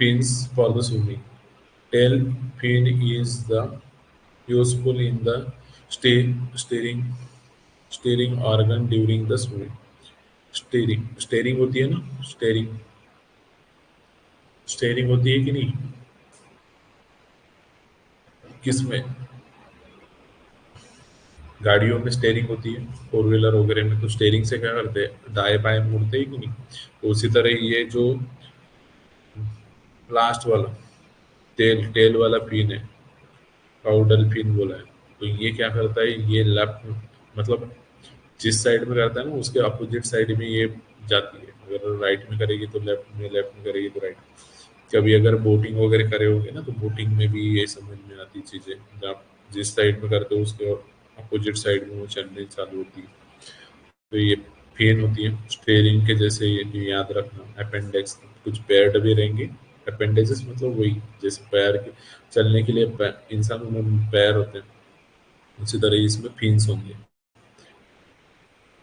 fins for the swimming. Tail fin is the useful in the steering steering organ during the swimming. Steering steering होती है ना, स्टेयरिंग स्टेयरिंग होती है कि नहीं, किसमें, गाड़ियों में स्टेयरिंग होती है, फोर व्हीलर वगैरह में तो स्टेयरिंग से क्या करते हैं, दाएं बाएं मुड़ते हैं कि नहीं। तो उसी तरह ये जो लास्ट वाला टेल टेल वाला फिन है, काउडल फिन बोला है, तो ये क्या करता है, ये लेफ्ट मतलब जिस साइड में करता है ना उसके अपोजिट साइड में ये जाती है। अगर राइट में करेगी तो लेफ्ट में, लेफ्ट में करेगी तो राइट। कभी अगर बोटिंग वगैरह करे होगे ना तो बोटिंग में भी ये समझ में आती चीजें, जब आप जिस साइड में करते हो उसके अपोजिट साइड में वो चलनी चालू होती है। तो ये फेन होती है स्टेयरिंग के जैसे, ये याद रखना। अपेंडिक्स, कुछ पैर भी रहेंगे, अपेंडेजेस मतलब वही, जैसे पैर के चलने के लिए इंसानों में पैर होते हैं, उसी तरह इसमें फिन्स होंगे।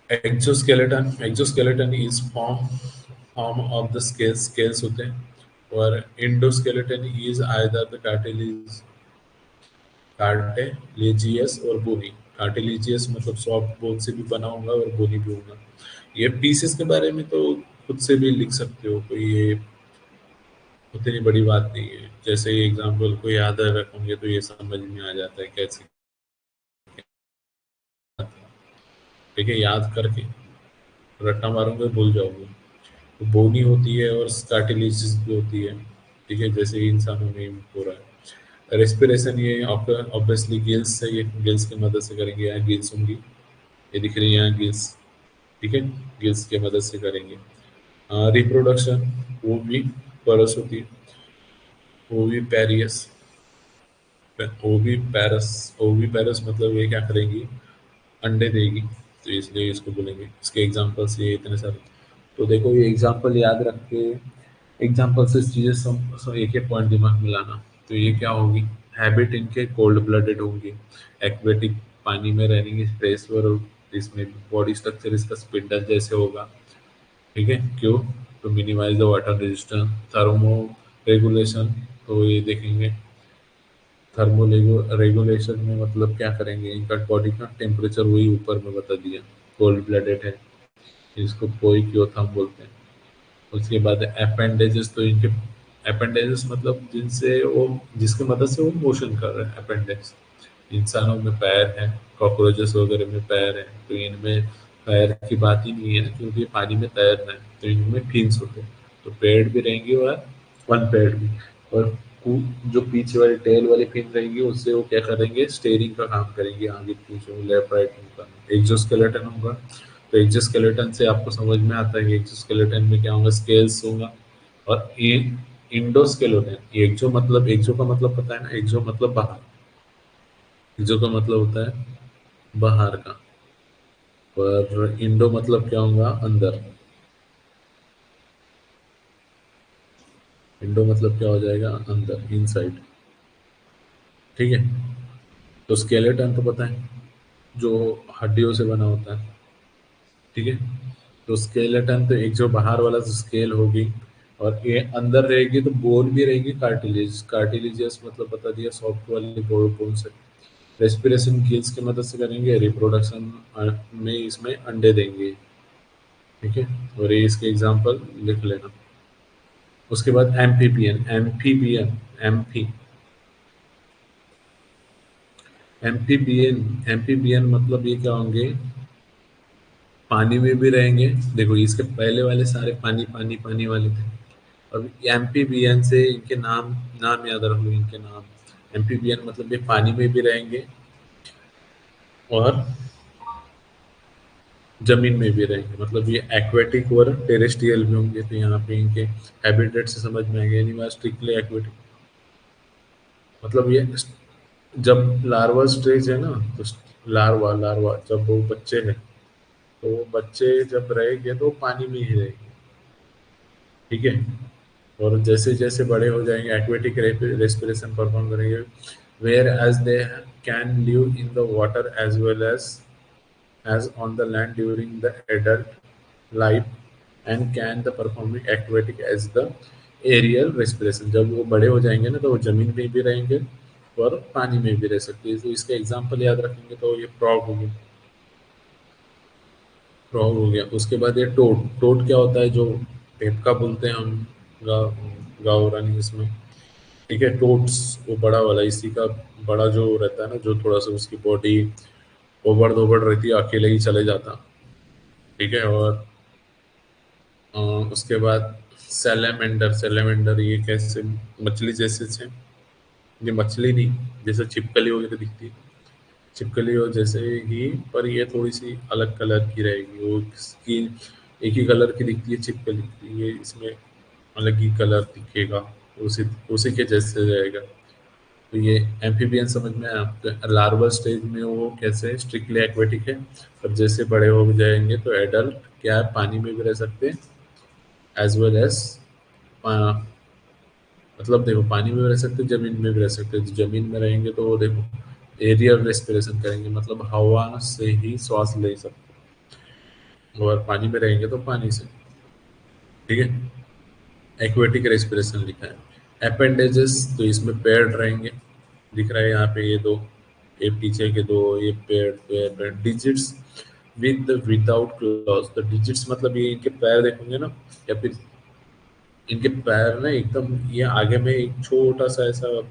Exoskeleton is form of the scales होते हैं, और endoskeleton is either the cartilaginous और बोनी। कार्टिलेजियस मतलब सॉफ्ट बोन से भी बना होगा और बोनी भी होगा। ये पीसेस के बारे में तो खुद से भी लिख सकते हो, कोई ये उतनी बड़ी बात नहीं है। जैसे एग्जाम्पल को याद रखोगे तो ये समझ में आ जाता है कैसे, ठीक है, याद करके रट्टा मारूंगे भूल जाओगे। तो बोनी होती है और कार्टिलेजिस भी होती है, ठीक है, जैसे इंसानों में हो रहा है। रेस्पिरेशन ये ऑब्वियसली गिल्स से, ये गिल्स की मदद से करेंगे, यहाँ गिल्स होंगी, ये दिख रही है यहाँ गिल्स, ठीक है, गिल्स की मदद से करेंगे। रिप्रोडक्शन, वो भी परस होती है, वो भी पैरियस, ओवी पैरस, ओवी पैरस मतलब ये क्या करेंगी, अंडे देगी, तो इसलिए इसको बोलेंगे। इसके एग्जांपल्स ये इतने सारे, तो देखो ये एग्जांपल याद रख के एग्जांपल से चीजें एक एक पॉइंट दिमाग में लाना। तो ये क्या होगी, हैबिट इनके कोल्ड ब्लडेड होंगे, एक्वेटिक पानी में रहेंगे, फ्रेश और इसमें बॉडी स्ट्रक्चर इसका स्पिंडल जैसे होगा, ठीक है, क्यों, तो minimize the water resistance. Thermoregulation, तो ये देखेंगे थर्मो रेगुलेशन में मतलब क्या करेंगे, इनका बॉडी का टेम्परेचर वही ऊपर में बता दिया, कोल्ड ब्लडेड है, इसको पोई क्योथम बोलते हैं। उसके बाद अपेंडेजेस, तो इनके अपेंडेजेस मतलब जिनसे वो, जिसकी मदद से वो मोशन कर रहे हैं, अपेंडेक्स। इंसानों में पैर हैं, कॉकरोचेस वगैरह में पैर हैं, तो इनमें पैर की बात ही नहीं है क्योंकि ये पानी में तैर रहे हैं, तो इनमें फिन्स होते हैं। तो पेड़ भी रहेंगे और अनपेयर्ड भी। और जो पीछे वाली टेल वाली फिन रहेंगी उससे वो क्या करेंगे, स्टेयरिंग का काम करेंगे, आगे पीछे लेफ्ट राइट होगा। एक्सोस्केलेटन होगा, तो एक्सोस्केलेटन से आपको समझ में आता है कि एक्सोस्केलेटन में क्या होगा, स्केल्स होगा। और ये इंडोस्केलेटन, एक्सो मतलब, एक्सो का मतलब पता है ना, एक्सो मतलब बाहर, एक्सो का मतलब होता है बाहर का, और इंडो मतलब क्या होगा, अंदर। इंडो मतलब क्या हो जाएगा, अंदर, इनसाइड, ठीक है। तो स्केलेटन तो पता है, जो हड्डियों से बना होता है, ठीक है। तो स्केलेटन तो एक जो बाहर वाला स्केल होगी, और ये अंदर रहेगी तो बोन भी रहेगी, कार्टिलेज, कार्टिलेजियस मतलब बता दिया, सॉफ्ट वाली बोन से। रेस्पिरेशन गिल्स की मदद से करेंगे, रिप्रोडक्शन में इसमें अंडे देंगे, ठीक है। और ये इसके एग्जांपल लिख लेना। उसके बाद amphibian, amphibian, amphi amphibian, amphibian मतलब ये क्या होंगे, पानी में भी रहेंगे। देखो इसके पहले वाले सारे पानी पानी पानी वाले थे, अब एम्फीबियन से इनके नाम, नाम याद रख लो इनके नाम। एम्फीबियन मतलब ये पानी में भी रहेंगे, और जमीन में भी रहेंगे, मतलब ये एक्वेटिक और टेरेस्ट्रियल भी होंगे, तो यहाँ पे इनके हैबिटेट से समझ में आएगा, एनिमल स्ट्रिक्टली एक्वेटिक, मतलब ये जब लार्वा स्टेज है ना, तो लार्वा लार्वा जब वो बच्चे हैं, तो वो बच्चे जब रहेंगे तो पानी में ही रहेंगे, ठीक है। और जैसे जैसे बड़े हो जाएंगे एक्वेटिक रेस्पिरेशन परफॉर्म करेंगे, whereas they can live in the water as well as on the land during the adult life and can the performing aquatic as the aerial respiration। जब वो बड़े हो जाएंगे ना, तो वो जमीन में भी रहेंगे और पानी में भी रह सकते हैं। तो इसका एग्जांपल याद रखेंगे तो ये फ्रॉग हो गया, फ्रॉग हो गया। उसके बाद ये टोड, टोड क्या होता है, जो टेपका बोलते हैं हम गाँव गाँवरानी इसमें, ठीक है। टोड्स वो बड़ा वाला, इसी का बड़ा जो रहता है ना, जो थोड़ा सा उसकी बॉडी ओबड़ दोबड़ रहती है, अकेले ही चले जाता, ठीक है। और उसके बाद सैलेमेंडर, सैलेमेंडर ये कैसे, मछली जैसे से, ये मछली नहीं, जैसे छिपकली वगैरह दिखती है, छिपकली हो जैसे ही, पर ये थोड़ी सी अलग कलर की रहेगी, वो इसकी एक ही कलर की दिखती है छिपकली, ये इसमें अलग ही कलर दिखेगा, उसी उसी के जैसे रहेगा। तो ये एम्फीबियन समझ में आया आपको। लार्वल स्टेज में वो कैसे स्ट्रिक्टली एक्वेटिक है, पर जैसे बड़े हो जाएंगे तो एडल्ट क्या है, पानी में भी रह सकते हैं एज वेल एज, मतलब देखो पानी में भी रह सकते हैं, जमीन में भी रह सकते हैं। तो जमीन में रहेंगे तो वो देखो एरियल रेस्पिरेशन करेंगे, मतलब हवा से ही श्वास ले सकते हैं, और पानी में रहेंगे तो पानी से, ठीक है। एक्वेटिक रेस्पिरेशन लिखा है। अपेंडेजेस, तो इसमें पेड़ रहेंगे, दिख रहा है यहाँ पे ये दो, ये पीछे के दो, ये पेड़ पेड़ पेड़। डिजिट्स विद विदाउट क्लॉज, तो डिजिट्स मतलब ये इनके पैर देखोगे ना, या फिर इनके पैर ना एकदम, ये आगे में एक छोटा सा ऐसा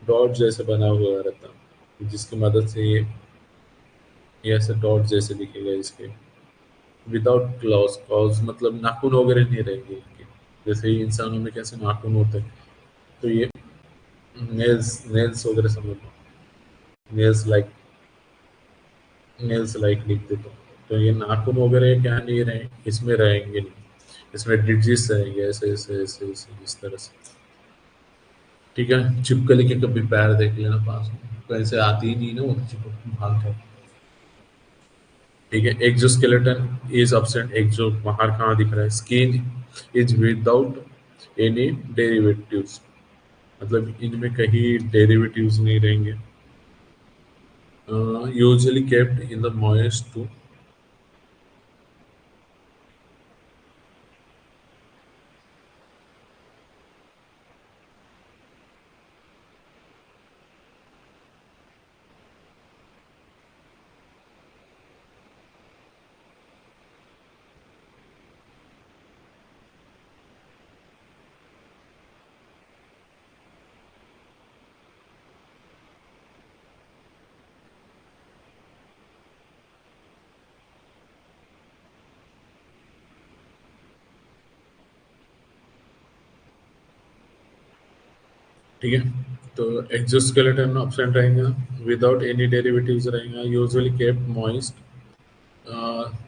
डॉट जैसे बना हुआ रहता है, जिसकी मदद से ये ऐसे डॉट जैसे दिखेगा इसके। विदाउट क्लॉज, क्लॉज मतलब नाखून वगैरह नहीं रहेंगे इनके, जैसे ही इंसानों में कैसे नाखून होते हैं, तो ये नेल्स, नेल्स वगैरह समझ लो, नेल्स लाइक, नेल्स लाइक लिखते तो ये नाखून वगैरह क्या नहीं रहे, इसमें रहेंगे नहीं, इसमें डिजिट्स रहेंगे ऐसे ऐसे ऐसे ऐसे इस तरह से, ठीक है। छिपकली के कभी पैर देख लेना पास में, तो ऐसे आती ही नहीं ना, वो तो चिपक भाग जाती, ठीक है। एक्सोस्केलेटन इज absent, एक्सो बाहर कहाँ दिख रहा है, skin is without any derivatives, मतलब इनमें कहीं डेरिवेटिव्स नहीं रहेंगे। Usually kept in the moist too, ठीक है। तो एक्सोस्केलेटन ऑप्शन रहेगा, विदाउट एनी डेरिवेटिव्स रहेगा, यूजुअली केप्ट मॉइस्ट।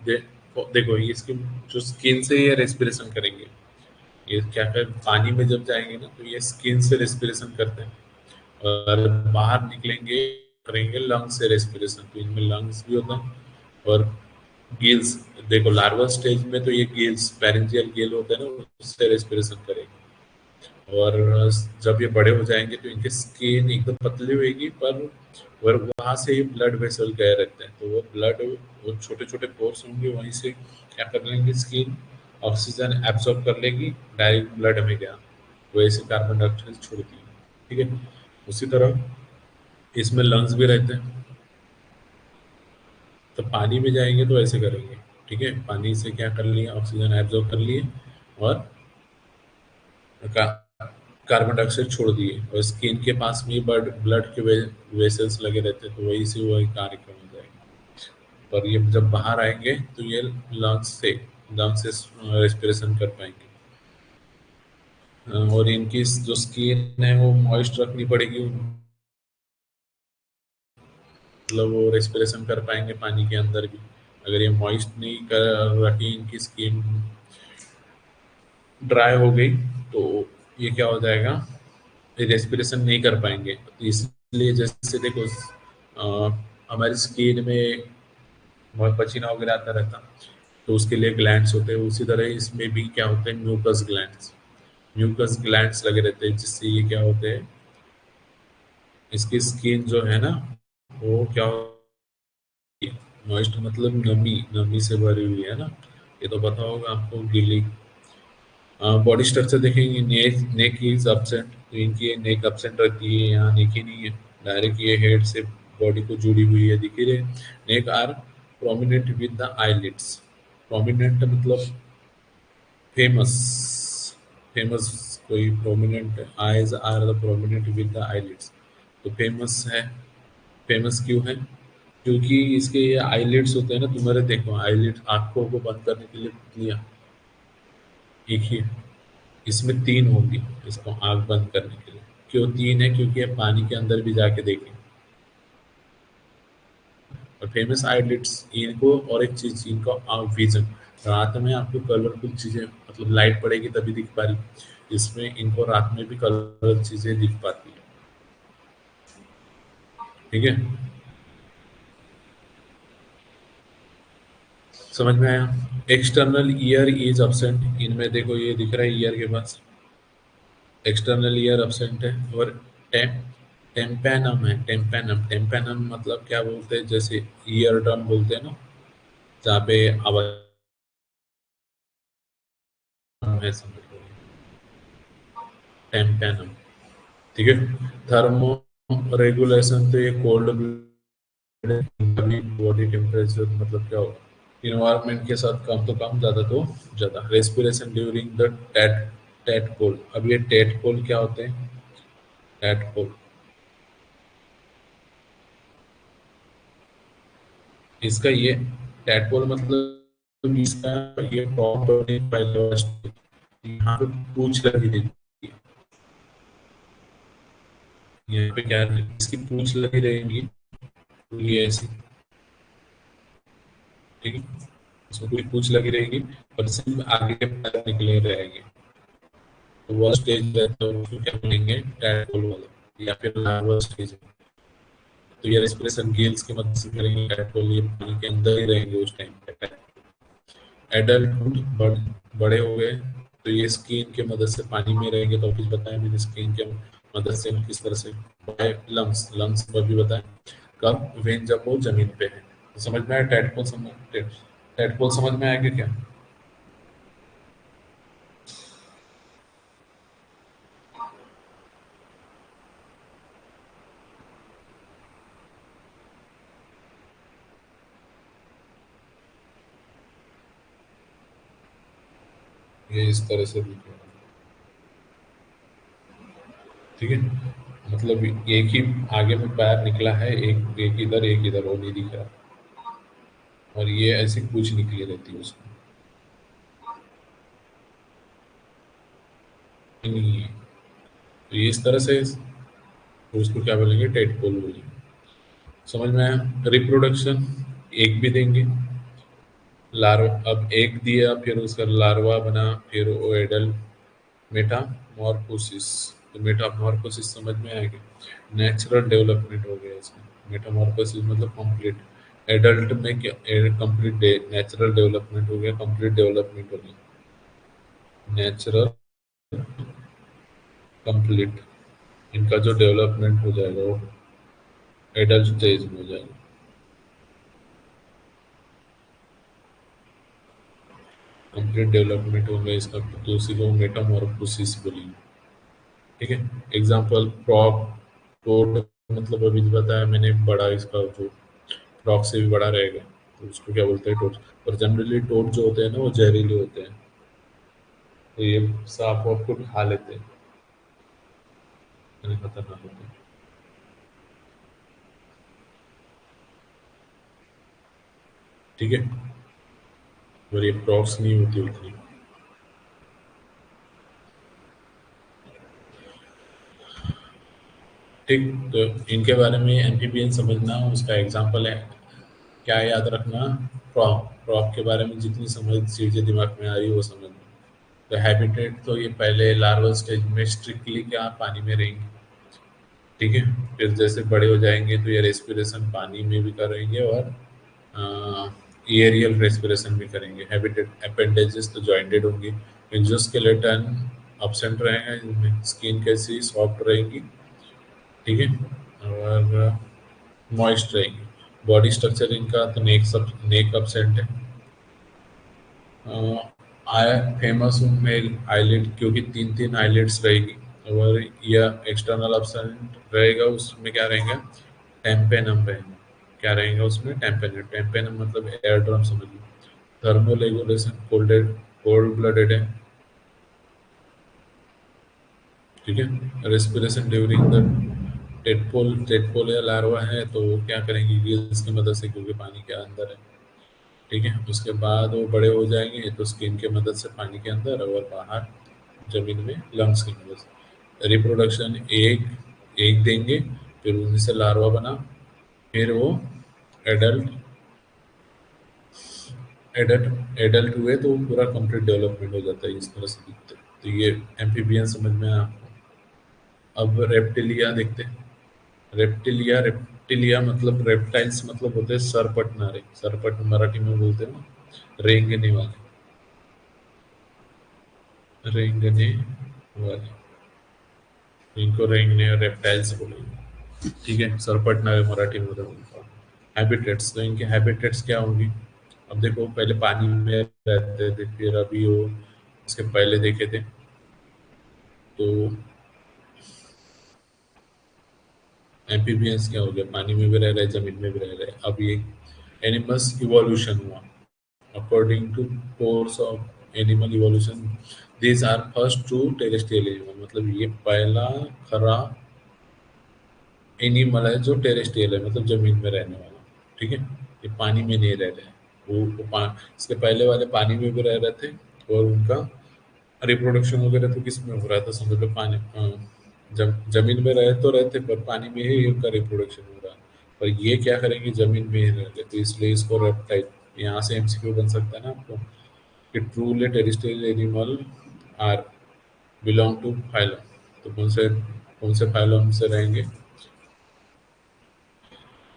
दे, देखो ये इसकी जो स्किन से ये रेस्पिरेशन करेंगे, ये क्या कर, पानी में जब जाएंगे ना तो ये स्किन से रेस्पिरेशन करते हैं, और बाहर निकलेंगे करेंगे लंग से रेस्पिरेशन, तो इनमें लंग्स भी होता है और गिल्स। देखो लार्वा स्टेज में तो ये गिल्स, पैरेंजियल गिल होते हैं ना, उससे रेस्पिरेशन करेंगे। और जब ये बड़े हो जाएंगे तो इनकी स्किन एकदम पतली होगी, पर और वहां से ही ब्लड वेसल गए रहते हैं, तो वो ब्लड, वो छोटे छोटे पोर्स होंगे, वहीं से क्या कर लेंगे, स्किन ऑक्सीजन एब्सॉर्ब कर लेगी, डायरेक्ट ब्लड में गया, वैसे कार्बन डाइऑक्साइड छोड़ती है, ठीक है। उसी तरह इसमें लंग्स भी रहते हैं, तो पानी में जाएंगे तो ऐसे करेंगे, ठीक है। पानी से क्या कर लिए, ऑक्सीजन एब्जॉर्ब कर लिए, और का, कार्बन डाइऑक्साइड छोड़ दिए, और स्किन के पास में ब्लड ब्लड के वेसल्स लगे रहते हैं, तो वही से वही कार्यक्रम हो जाएगा। पर ये जब बाहर आएंगे तो ये लंग्स से रेस्पिरेशन कर पाएंगे। और इनकी जो स्किन है वो मॉइस्ट रखनी पड़ेगी, मतलब वो रेस्पिरेशन कर पाएंगे पानी के अंदर भी, अगर ये मॉइस्ट नहीं कर रखी, इनकी स्किन ड्राई हो गई, तो ये क्या हो जाएगा, रेस्पिरेशन नहीं कर पाएंगे। तो इसलिए जैसे देखो हमारी स्किन में बहुत पसीना वगैरह आता रहता, तो उसके लिए ग्लैंड्स होते हैं। उसी तरह इसमें भी क्या होते हैं, म्यूकस ग्लैंड्स। म्यूकस ग्लैंड्स लगे रहते हैं, जिससे ये क्या होते हैं, इसकी स्किन जो है ना, वो क्या होती है, मॉइस्ट मतलब नमी, नमी से भरी हुई है ना। ये तो पता होगा आपको, गीली। बॉडी स्ट्रक्चर देखेंगे, नेक नेक इज अपसेंट, तो इनकी नेक अपसेंट रहती है, यहाँ नेक ही नहीं है। डायरेक्ट ये हेड से बॉडी को जुड़ी हुई है, दिख ही रहे। Neck are prominent with the eyelids. Prominent मतलब फेमस, फेमस कोई prominent, eyes are the prominent with the eyelids. तो फेमस है। फेमस क्यों है? क्योंकि इसके ये आईलिड्स होते हैं ना, तुम्हारे देखो आईलिड, आंखों को बंद करने के लिए पुतलियाँ एक ही है। इसमें 3 होंगी, इसको आँख बंद करने के लिए। क्यों 3 है? क्योंकि ये पानी के अंदर भी जाके देखें। और फेमस आईलिड्स इनको, और एक चीज़ इनको विज़न, रात में आपको कलरफुल चीज़ें, मतलब लाइट पड़ेगी तभी दिख पा रही। इसमें इनको रात में भी कलरफुल चीज़ें दिख पाती है। ठीक है? समझ में आया? एक्सटर्नल ईयर इज अब्सेंट, इनमें देखो ये दिख रहा है ईयर के पास, एक्सटर्नल ईयर अब्सेंट है। और टेम टेम्पेनम है, टेम्पेनम। टेम्पेनम मतलब क्या बोलते हैं, जैसे ईयर ड्रम बोलते हैं ना, जहाँ पे आवाज है, समझ लो, टेम्पेनम। ठीक है। थर्मो रेगुलेशन, तो ये कोल्ड ब्लड बॉडी टेम्परेचर, मतलब क्या होगा, इन्वायरमेंट के साथ कम तो कम, ज़्यादा तो ज़्यादा। Respiration during the tad tadpole. अब ये टेट कोल क्या होते हैं? टेट कोल, इसका ये टेट कोल मतलब इसका ये टॉप बने पहले यहाँ पे पूछ लगी रहती है। यहाँ पे क्या है, इसकी पूछ लगी रहेगी, तो ये ऐसी, ठीक है, इसमें पूरी पूछ लगी रहेगी, और सिर्फ आगे के पैर निकले रहेंगे। तो वो स्टेज रहता है, उसको क्या बोलेंगे, टेट कोल वाला, या फिर लार्वा स्टेज। तो ये रेस्पिरेशन गिल्स की मदद से करेंगे पेट्रोल, ये पानी के अंदर ही रहेंगे उस टाइम पे। एडल्टहुड, बड़े हो गए, तो ये स्किन के मदद से पानी में रहेंगे। तो कुछ बताया मैंने, स्किन के मदद से किस तरह से। लंग्स, लंग्स पर भी बताया। कब? वेन जब वो जमीन पे है। तो समझ में आया? टेडपोल समझ में आएगा क्या? ये इस तरह से दिखेगा। ठीक है, मतलब एक ही आगे में पैर निकला है, एक एक इधर एक इधर, वो नहीं दिख रहा। और ये ऐसी पूंछ निकली रहती है उसमें। नहीं, तो ये इस तरह से, तो उसको क्या बोलेंगे, टेडपोल बोलेंगे। समझ में आया? रिप्रोडक्शन, एक भी देंगे, लार्वा, अब एक दिया, फिर उसका लार्वा बना, फिर वो एडल्ट, मेटामॉर्फोसिस। तो मेटामॉर्फोसिस समझ में आएगा? नेचुरल डेवलपमेंट हो गया इसमें। मेटामॉर्फोसिस मतलब कंप्लीट। एडल्ट में क्या, कंप्लीट नेचुरल डेवलपमेंट हो गया, कंप्लीट डेवलपमेंट हो गया। नेचुरल कंप्लीट, इनका जो डेवलपमेंट हो जाएगा वो एडल्ट स्टेज में हो जाएगा। कंप्लीट डेवलपमेंट हो गया इसका, तो उसी को मेटामॉर्फोसिस बोलेंगे। ठीक है। एग्जाम्पल फ्रॉग, टोड, मतलब अभी जो बताया मैंने, बड़ा इसका जो फ्रॉग से भी बड़ा रहेगा, तो उसको क्या बोलते हैं, टोड। और जनरली टोड जो होते हैं ना, वो जहरीले होते हैं, तो ये सांप वाप को खा लेते हैं, यानी खतरनाक होते हैं। ठीक है। और ये फ्रॉग्स नहीं होती उतनी। ठीक, तो इनके बारे में एम्फीबियन समझना, उसका एग्जाम्पल है क्या याद रखना, क्रॉप क्रॉप के बारे में जितनी समझ चीज़ें दिमाग में आ रही है वो समझ लो। तो हैबिटेट तो ये पहले लार्वल स्टेज में स्ट्रिक्टली क्या पानी में रहेंगे, ठीक है। फिर जैसे बड़े हो जाएंगे तो ये रेस्पिरेशन पानी में भी करेंगे और एरियल रेस्पिरेशन भी करेंगे। हैबिटेट अपेंडेजेस तो जॉइंटेड होंगे। एक्सोस्केलेटन एब्सेंट रहेगा, इनमें स्किन कैसी सॉफ्ट रहेगी, ठीक है, और मॉइस्ट रहेगी। बॉडी स्ट्रक्चर इनका तो नेक एब्सेंट है। आय फेमस उनमें आईलिड, क्योंकि तीन तीन आईलिड्स रहेगी। और या एक्सटर्नल एब्सेंट रहेगा, उसमें क्या रहेंगे, टेम्पेनम रहेगा। क्या रहेगा उसमें, टेम्पेनम। टेम्पेनम मतलब एयर ड्रम समझ लो। थर्मल रेगुलेशन कोल्ड ब्लडेड है, ठीक है। रेस्पिरेशन ड्यूरिंग द टेटपोल या लार्वा है तो वो क्या करेंगे, गिल्स की मदद से, क्योंकि पानी के अंदर है, ठीक है। उसके बाद वो बड़े हो जाएंगे तो स्किन की मदद से पानी के अंदर, और बाहर जमीन में लंग्स की मदद से। रिप्रोडक्शन एग एग देंगे, फिर उन्हीं से लार्वा बना, फिर वो एडल्ट एडल्ट एडल्ट हुए तो पूरा कंप्लीट डेवलपमेंट हो जाता है, इस तरह से दिखते हैं। तो ये एम्फीबियन समझ में आया आपको। अब रेप्टिलिया देखते हैं। रेप्टिलिया मतलब रेप्टाइल्स मतलब होते हैं सरपटणारे। सरपट मराठी में बोलते हैं ना, रेंगने वाले, रेंगने वाले, इनको रेंगने रेप्टाइल्स बोलेंगे, ठीक है। सरपटणारे मराठी में बोलते हैं। हैबिटेट्स, तो इनके हैबिटेट्स क्या होंगी। अब देखो, पहले पानी में रहते थे, फिर अभी वो इसके पहले देखे थे तो एम्फीबियंस क्या हो गया, पानी में भी रह रहे, जमीन में भी रह रहे। अब ये एनिमल्स इवोल्यूशन हुआ according to course of animal evolution. These are first true terrestrial animal, मतलब ये पहला खरा एनिमल है जो टेरेस्ट्रियल है, मतलब जमीन में रहने वाला, ठीक है। ये पानी में नहीं रह रहे। इसके पहले वाले पानी में भी रह रहे थे, और उनका रिप्रोडक्शन वगैरह तो किस में हो रहा था, समझ लो पानी, जमीन में रहे तो रहते, पर पानी में ही उनका रिप्रोडक्शन हो रहा है। पर ये क्या करेंगे, जमीन में ही रहेंगे, तो इसलिए इसको रेप्टाइल। यहाँ से एमसीक्यू बन सकता है ना आपको, कि truly terrestrial animal are belong to phylum. तो कौन से फाइलम से रहेंगे,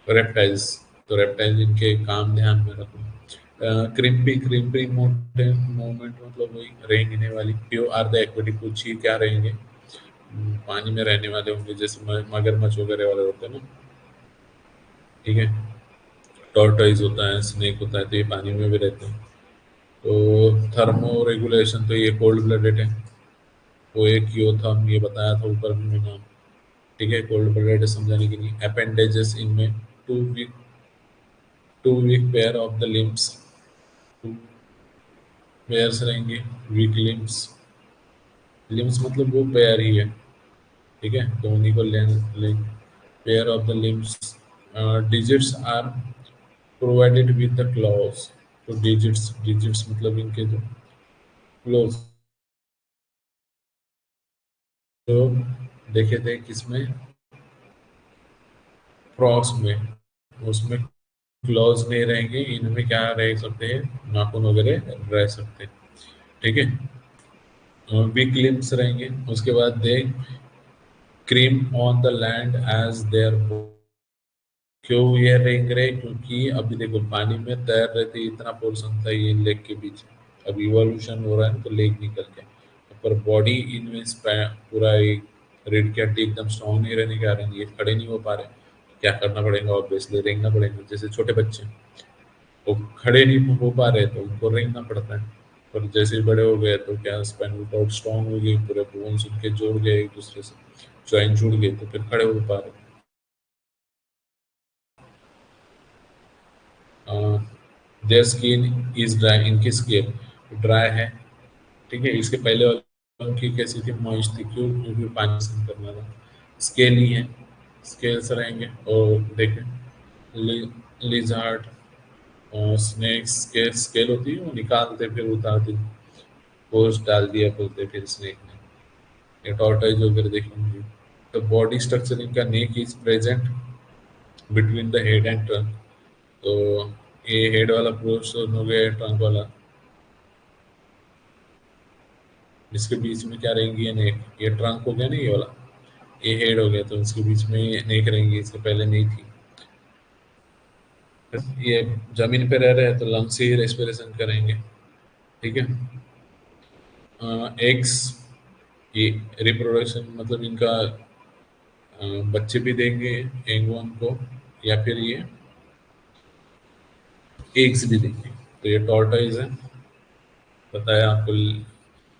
रेप्टाइल्स। तो रेप्टाइल इनके काम ध्यान में रखो। क्रिम्पी क्रिम्पी मूवमेंट मतलब वही रेंगने वाली। प्यो आर द एक्वेटिक, कुछ ही क्या रहेंगे, पानी में रहने वाले होंगे, जैसे मगरमच्छ वगैरह वाले होते हैं ना, ठीक है। टॉर्टोइज होता है, स्नेक होता है, तो ये पानी में भी रहते हैं। तो थर्मो रेगुलेशन, तो ये कोल्ड ब्लडेड है। वो एक योथम, ये बताया था ऊपर में नाम, ठीक है। कोल्ड ब्लडेड समझाने के लिए। अपेंडेजेस इनमें two weak two weak pair of the limbs, two pairs रहेंगे। वीक लिम्स, लिम्स मतलब वो पेयर ही है, ठीक है। तो उन्हीं को लें pair of the limbs. Digits are provided with the claws. तो डिजिट्स डिजिट्स मतलब इनके जो क्लोज, तो देखे थे किसमें, फ्रॉग्स में, उसमें क्लॉज नहीं रहेंगे, इनमें क्या रह सकते हैं, नाखून वगैरह रह सकते हैं, ठीक है। वीक लिम्स रहेंगे। उसके बाद they creep on the land as there. क्यों ये रेंग रहे, क्योंकि अभी देखो पानी में तैर रहे थे, इतना पोर्शन था ये लेग के बीच। अब इवोल्यूशन हो रहा है तो लेग निकल गया, पर बॉडी इनमें पूरा एक रीढ़ की हड्डी एकदम स्ट्रॉन्ग नहीं रहने के कारण ये खड़े नहीं हो पा रहे। क्या करना पड़ेगा, ऑब्वियसली रेंगना पड़ेगा। जैसे छोटे बच्चे वो खड़े नहीं हो पा रहे तो उनको रेंगना पड़ता है। पर जैसे ही बड़े हो गए तो क्या, स्पाइनल कॉर्ड स्ट्रॉन्ग हो गई, पूरे बोन्स उनके जोड़ गए एक दूसरे से, जॉइंट जुड़ गए, तो फिर खड़े हो पा रहे। देयर स्किन इज ड्राई, इनकी स्किन ड्राई है, ठीक है। इसके पहले वालों उनकी कैसी थी, मॉइस्ट थी, क्यों, क्योंकि पानी से करना था। स्केली है, स्केल्स रहेंगे। और देखें, लिजार्ड और स्नेक्स के स्केल होती है, वो निकालते फिर उतारते, पोस्ट डाल दिया बोलते फिर स्नेक ने। ये टॉर्टोइज वगैरह देखेंगे। तो बॉडी स्ट्रक्चर इनका, neck is present between the head and trunk. तो ये हेड वाला पोर्शन हो गया, ट्रंक वाला। इसके बीच में क्या रहेंगी? ये नेक। ये ट्रंक हो गया ना, ये वाला। ये हेड हो गया, तो इसके बीच में नेक रहेंगी, इससे पहले नहीं थी। ये जमीन पे रह रहे हैं तो लंग्स से ही रेस्पिरेशन करेंगे। ठीक है। एग्स, ये रिप्रोडक्शन मतलब इनका बच्चे भी देंगे एग वन को, या फिर ये एग्स भी देंगे। तो ये टॉर्टोइज है, बताया आपको।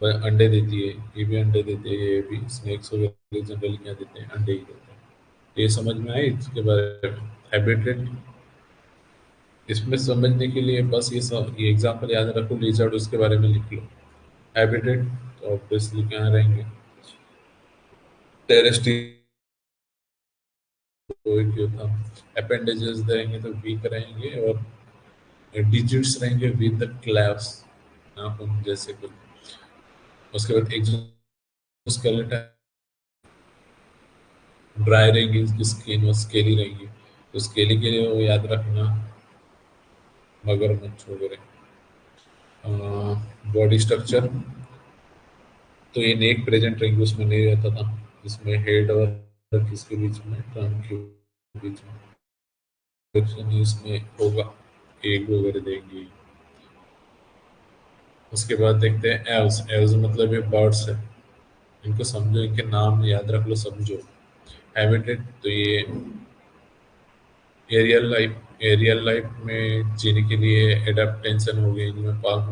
अंडे देती है, ये भी अंडे देते हैं, ये भी स्नेक्स वगैरह जनरली क्या देते हैं, अंडे ही देते हैं। ये समझ में आई इसके बारे में? हैबिटेट, इसमें समझने के लिए बस ये एग्जांपल याद रखो, लिजर्ड उसके बारे में लिख लो। हैबिटेट तो ऑब्वियसली क्या रहेंगे? टेरेस्ट्रियल, कोई क्यों था। अपेंडेजेस रहेंगे तो वीक रहेंगे, और डिजिट्स रहेंगे विद क्लैव्स, नाखून जैसे कुछ। उसके बाद एक्सोस्केलेटन, ड्राई रहेंगी इसकी स्किन, और स्केली रहेंगी। तो स्केली के लिए वो याद रखना, मगरमच्छ वगैरह। बॉडी स्ट्रक्चर, तो ये नेक प्रेजेंट रहेंगे, उसमें नहीं रहता था। इसमें हेड और किसके बीच में, ट्रंक के बीच में। Section इसमें होगा, एग वगैरह देंगी। उसके बाद देखते हैं एल्स। एल्स मतलब ये बर्ड्स है, इनको समझो, इनके नाम याद रख लो, समझो। हैबिटेट, तो ये एरियल लाइफ में जीने के लिए एडेप्टेशन हो गए, इनमें पंख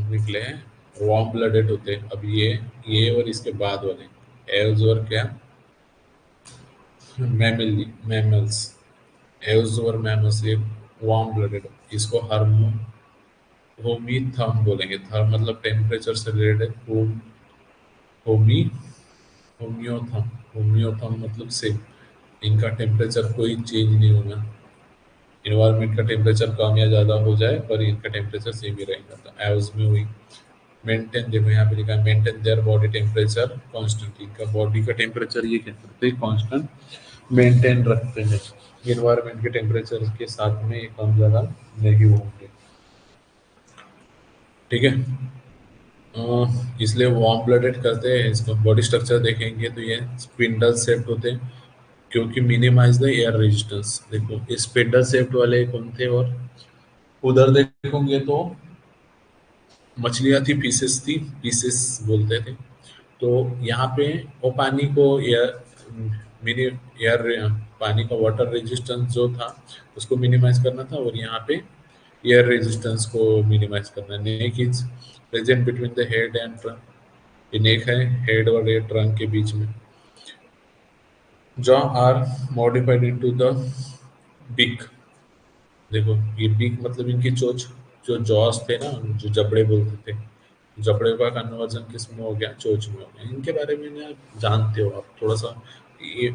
निकले हैं। वार्म ब्लडेड होते हैं। अब ये और इसके बाद वाले एल्स और क्या, मैमल्स। एल्स और मैमल्स ये वार्म ब्लडेड, इसको होमी थर्म बोलेंगे। थर्म मतलब टेम्परेचर से रिलेटेड। होमी होम्योथर्म। होम्योथर्म मतलब सेम, इनका टेम्परेचर कोई चेंज नहीं होगा। इन्वायरमेंट का टेम्परेचर कम या ज़्यादा हो जाए, पर इनका टेम्परेचर सेम ही रहेगा। तो एवज में हुई मेंटेन, देखो यहाँ पे लिखा है maintain their body temperature constant. इनका बॉडी का टेम्परेचर ये कह सकते हैं कॉन्स्टेंट मेंटेन रखते हैं, इन्वायरमेंट के टेम्परेचर के साथ में ये कम ज़्यादा नहीं होंगे। ठीक है। इसलिए वार्म ब्लडेड करते हैं। इसका बॉडी स्ट्रक्चर देखेंगे तो ये स्पिंडल शेप्ड होते हैं, क्योंकि मिनिमाइज द एयर रेजिस्टेंस। देखो ये स्पिंडल शेप्ड वाले कौन थे, और उधर देखोगे तो मछलियाँ थी, पीसेस थी, पीसेस बोलते थे। तो यहाँ पे वो पानी को एयर मिनी एयर पानी का वाटर रेजिस्टेंस जो था उसको मिनिमाइज करना था, और यहाँ पे एयर रेजिस्टेंस को मिनिमाइज करना है। Neck is present between the head and trunk. ये नेक है हेड और ये ट्रंक के बीच में। Jaw are modified into the beak. देखो ये बिग मतलब इनकी चोंच, जो जॉस थे ना, जो जबड़े बोलते थे, जबड़े का कन्वर्जन किस में हो गया, चोंच में हो गया। इनके बारे में ना जानते हो आप थोड़ा सा, ये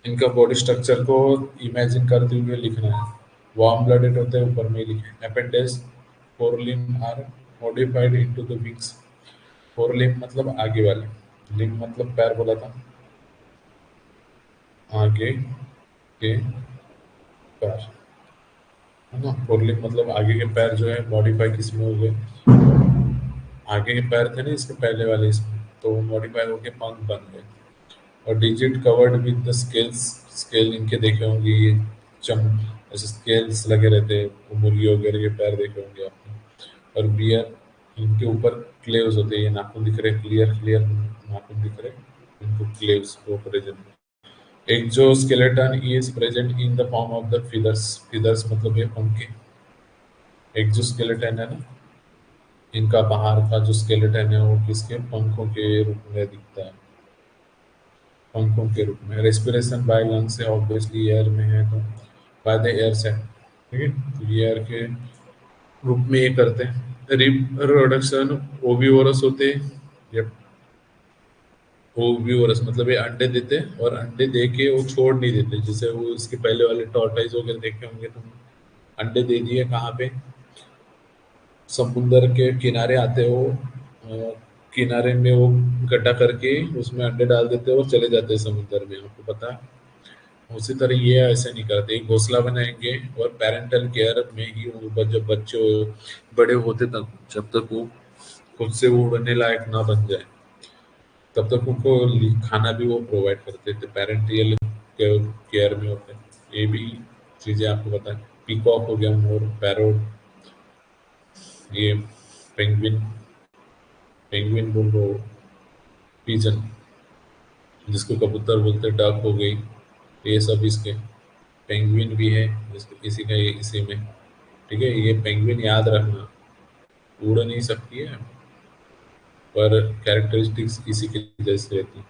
इनका बॉडी स्ट्रक्चर को इमेजिन करते हुए लिखना है। वार्म ब्लडेड होते हैं, ऊपर में लिखे। Appendage, fore limb are modified into the wings. Fore limb मतलब आगे वाले, लिम्ब मतलब पैर बोला था, आगे के पैर, है ना। फोर लिम्ब मतलब आगे के पैर जो है मॉडिफाई किसमें हो गए, आगे के पैर थे ना इसके पहले वाले इसमें, तो मॉडिफाई होके पंख बन गए। और digit covered with the scales. Scale इनके देखे होंगे, ये चम ऐसे स्केल्स लगे रहते हैं, वो मुर्गी वगैरह के पैर देखे होंगे आपने। और बियर, इनके ऊपर क्लेव्स होते हैं, ये नाखून दिख रहे, क्लियर क्लियर नाखून दिख रहे, इनको क्लेव्स को present. Exoskeleton is present in the form of the feathers. Feathers मतलब ये पंखे। एक्सोस्केलेटन है ना, इनका बाहर का जो स्केलेटन है वो किसके, पंखों के रूप में दिखता है, पंखों के रूप में। रेस्पिरेशन बाय लंग से, ऑब्वियसली एयर में है तो बाय द एयर से। ठीक है, तो ये एयर के रूप में ये करते हैं। रिप्रोडक्शन ओविवोरस होते हैं। ये ओविवोरस मतलब ये अंडे देते हैं, और अंडे दे के वो छोड़ नहीं देते, जैसे वो इसके पहले वाले टॉर्टाइज वगैरह देखे होंगे तुम। अंडे दे दिए कहाँ पे, समुंदर के किनारे आते हो, किनारे में वो गड्ढा करके उसमें अंडे डाल देते हैं और चले जाते हैं समुंदर में, आपको पता है। उसी तरह ये ऐसे नहीं करते, एक घोंसला बनाएंगे और पेरेंटल केयर में ही जब बच्चे बड़े होते तक, जब तक वो खुद से वो उड़ने लायक ना बन जाए, तब तक उनको खाना भी वो प्रोवाइड करते थे, पेरेंटियल केयर में होते हैं। ये भी चीजें आपको बताएं। पीकॉक हो गया, मोर, पैरोट, ये पेंगुइन, पेंगुइन बोल रहे हो, पिजन जिसको कबूतर बोलते हैं, डक हो गई, ये सब इसके। पेंगुइन भी है जिसको इसी का इसी में। ठीक है, ये पेंगुइन याद रखना, उड़ नहीं सकती है पर कैरेक्टरिस्टिक्स इसी के जैसे रहती है।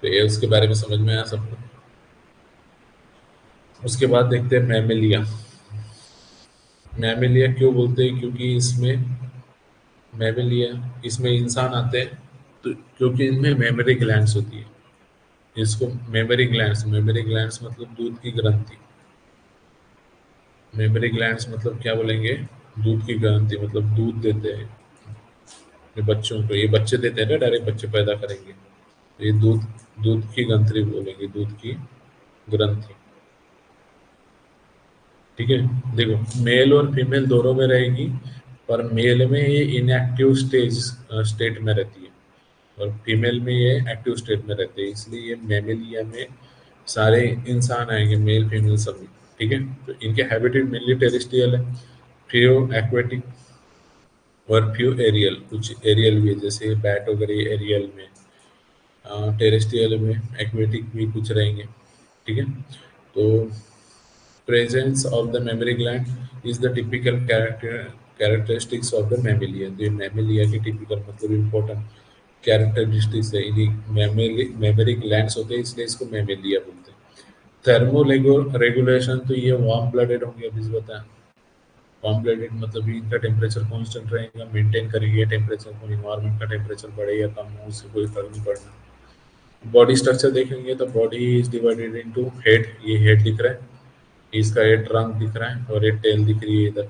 तो ये उसके बारे में समझ में आया सबको। उसके बाद देखते हैं मैमेलिया। मैमेलिया क्यों बोलते हैं? क्योंकि इसमें मैमेलिया, इसमें इंसान आते हैं, तो क्योंकि इनमें मेमोरी ग्लैंड्स होती है। इसको मेमोरी ग्लैंड्स, मेमोरी ग्लैंड्स मतलब दूध की ग्रंथि। मेमोरी ग्लैंड्स मतलब क्या बोलेंगे? दूध की ग्रंथि मतलब दूध देते हैं ये बच्चों को, ये बच्चे देते हैं ना, डायरेक्ट बच्चे पैदा करेंगे, तो ये दूध, दूध की ग्रंथि बोलेंगे, दूध की ग्रंथि। ठीक है, देखो मेल और फीमेल दोनों में रहेगी, पर मेल में ये इनएक्टिव स्टेट में रहती है और फीमेल में ये एक्टिव स्टेट में रहते हैं, इसलिए ये मेमेलिया में सारे इंसान आएंगे, मेल फीमेल सभी। ठीक है, तो इनके हैबिटेट मेनली टेरेस्ट्रियल है, फ्यू एक्वेटिक और फ्यू एरियल, कुछ एरियल भी है जैसे बैट वगैरह, एरियल में। टेरेस्ट्रियल में एक्वेटिक भी कुछ रहेंगे। ठीक है, तो presence of the mammary gland is the typical characteristics of the mammalia। तो ये mammalia की typical मतलब important characteristics है, इन्हीं मेमोरी ग्लैंड्स होते हैं, इसलिए इसको मैमेलिया बोलते हैं। थर्मो रेगुलेशन, तो ये वार्म ब्लडेड होंगे, अभी से बताया। वार्म ब्लडेड मतलब भी इनका टेम्परेचर कांस्टेंट रहेगा, मेंटेन करेंगे टेम्परेचर को, इन्वायरमेंट का टेम्परेचर बढ़े या कम हो उससे कोई फर्क नहीं पड़ना। बॉडी स्ट्रक्चर देखेंगे तो body is divided into head, ये हेड दिख रहा है, इसका ये ट्रंक दिख रहा है और ये टेल दिख रही है इधर।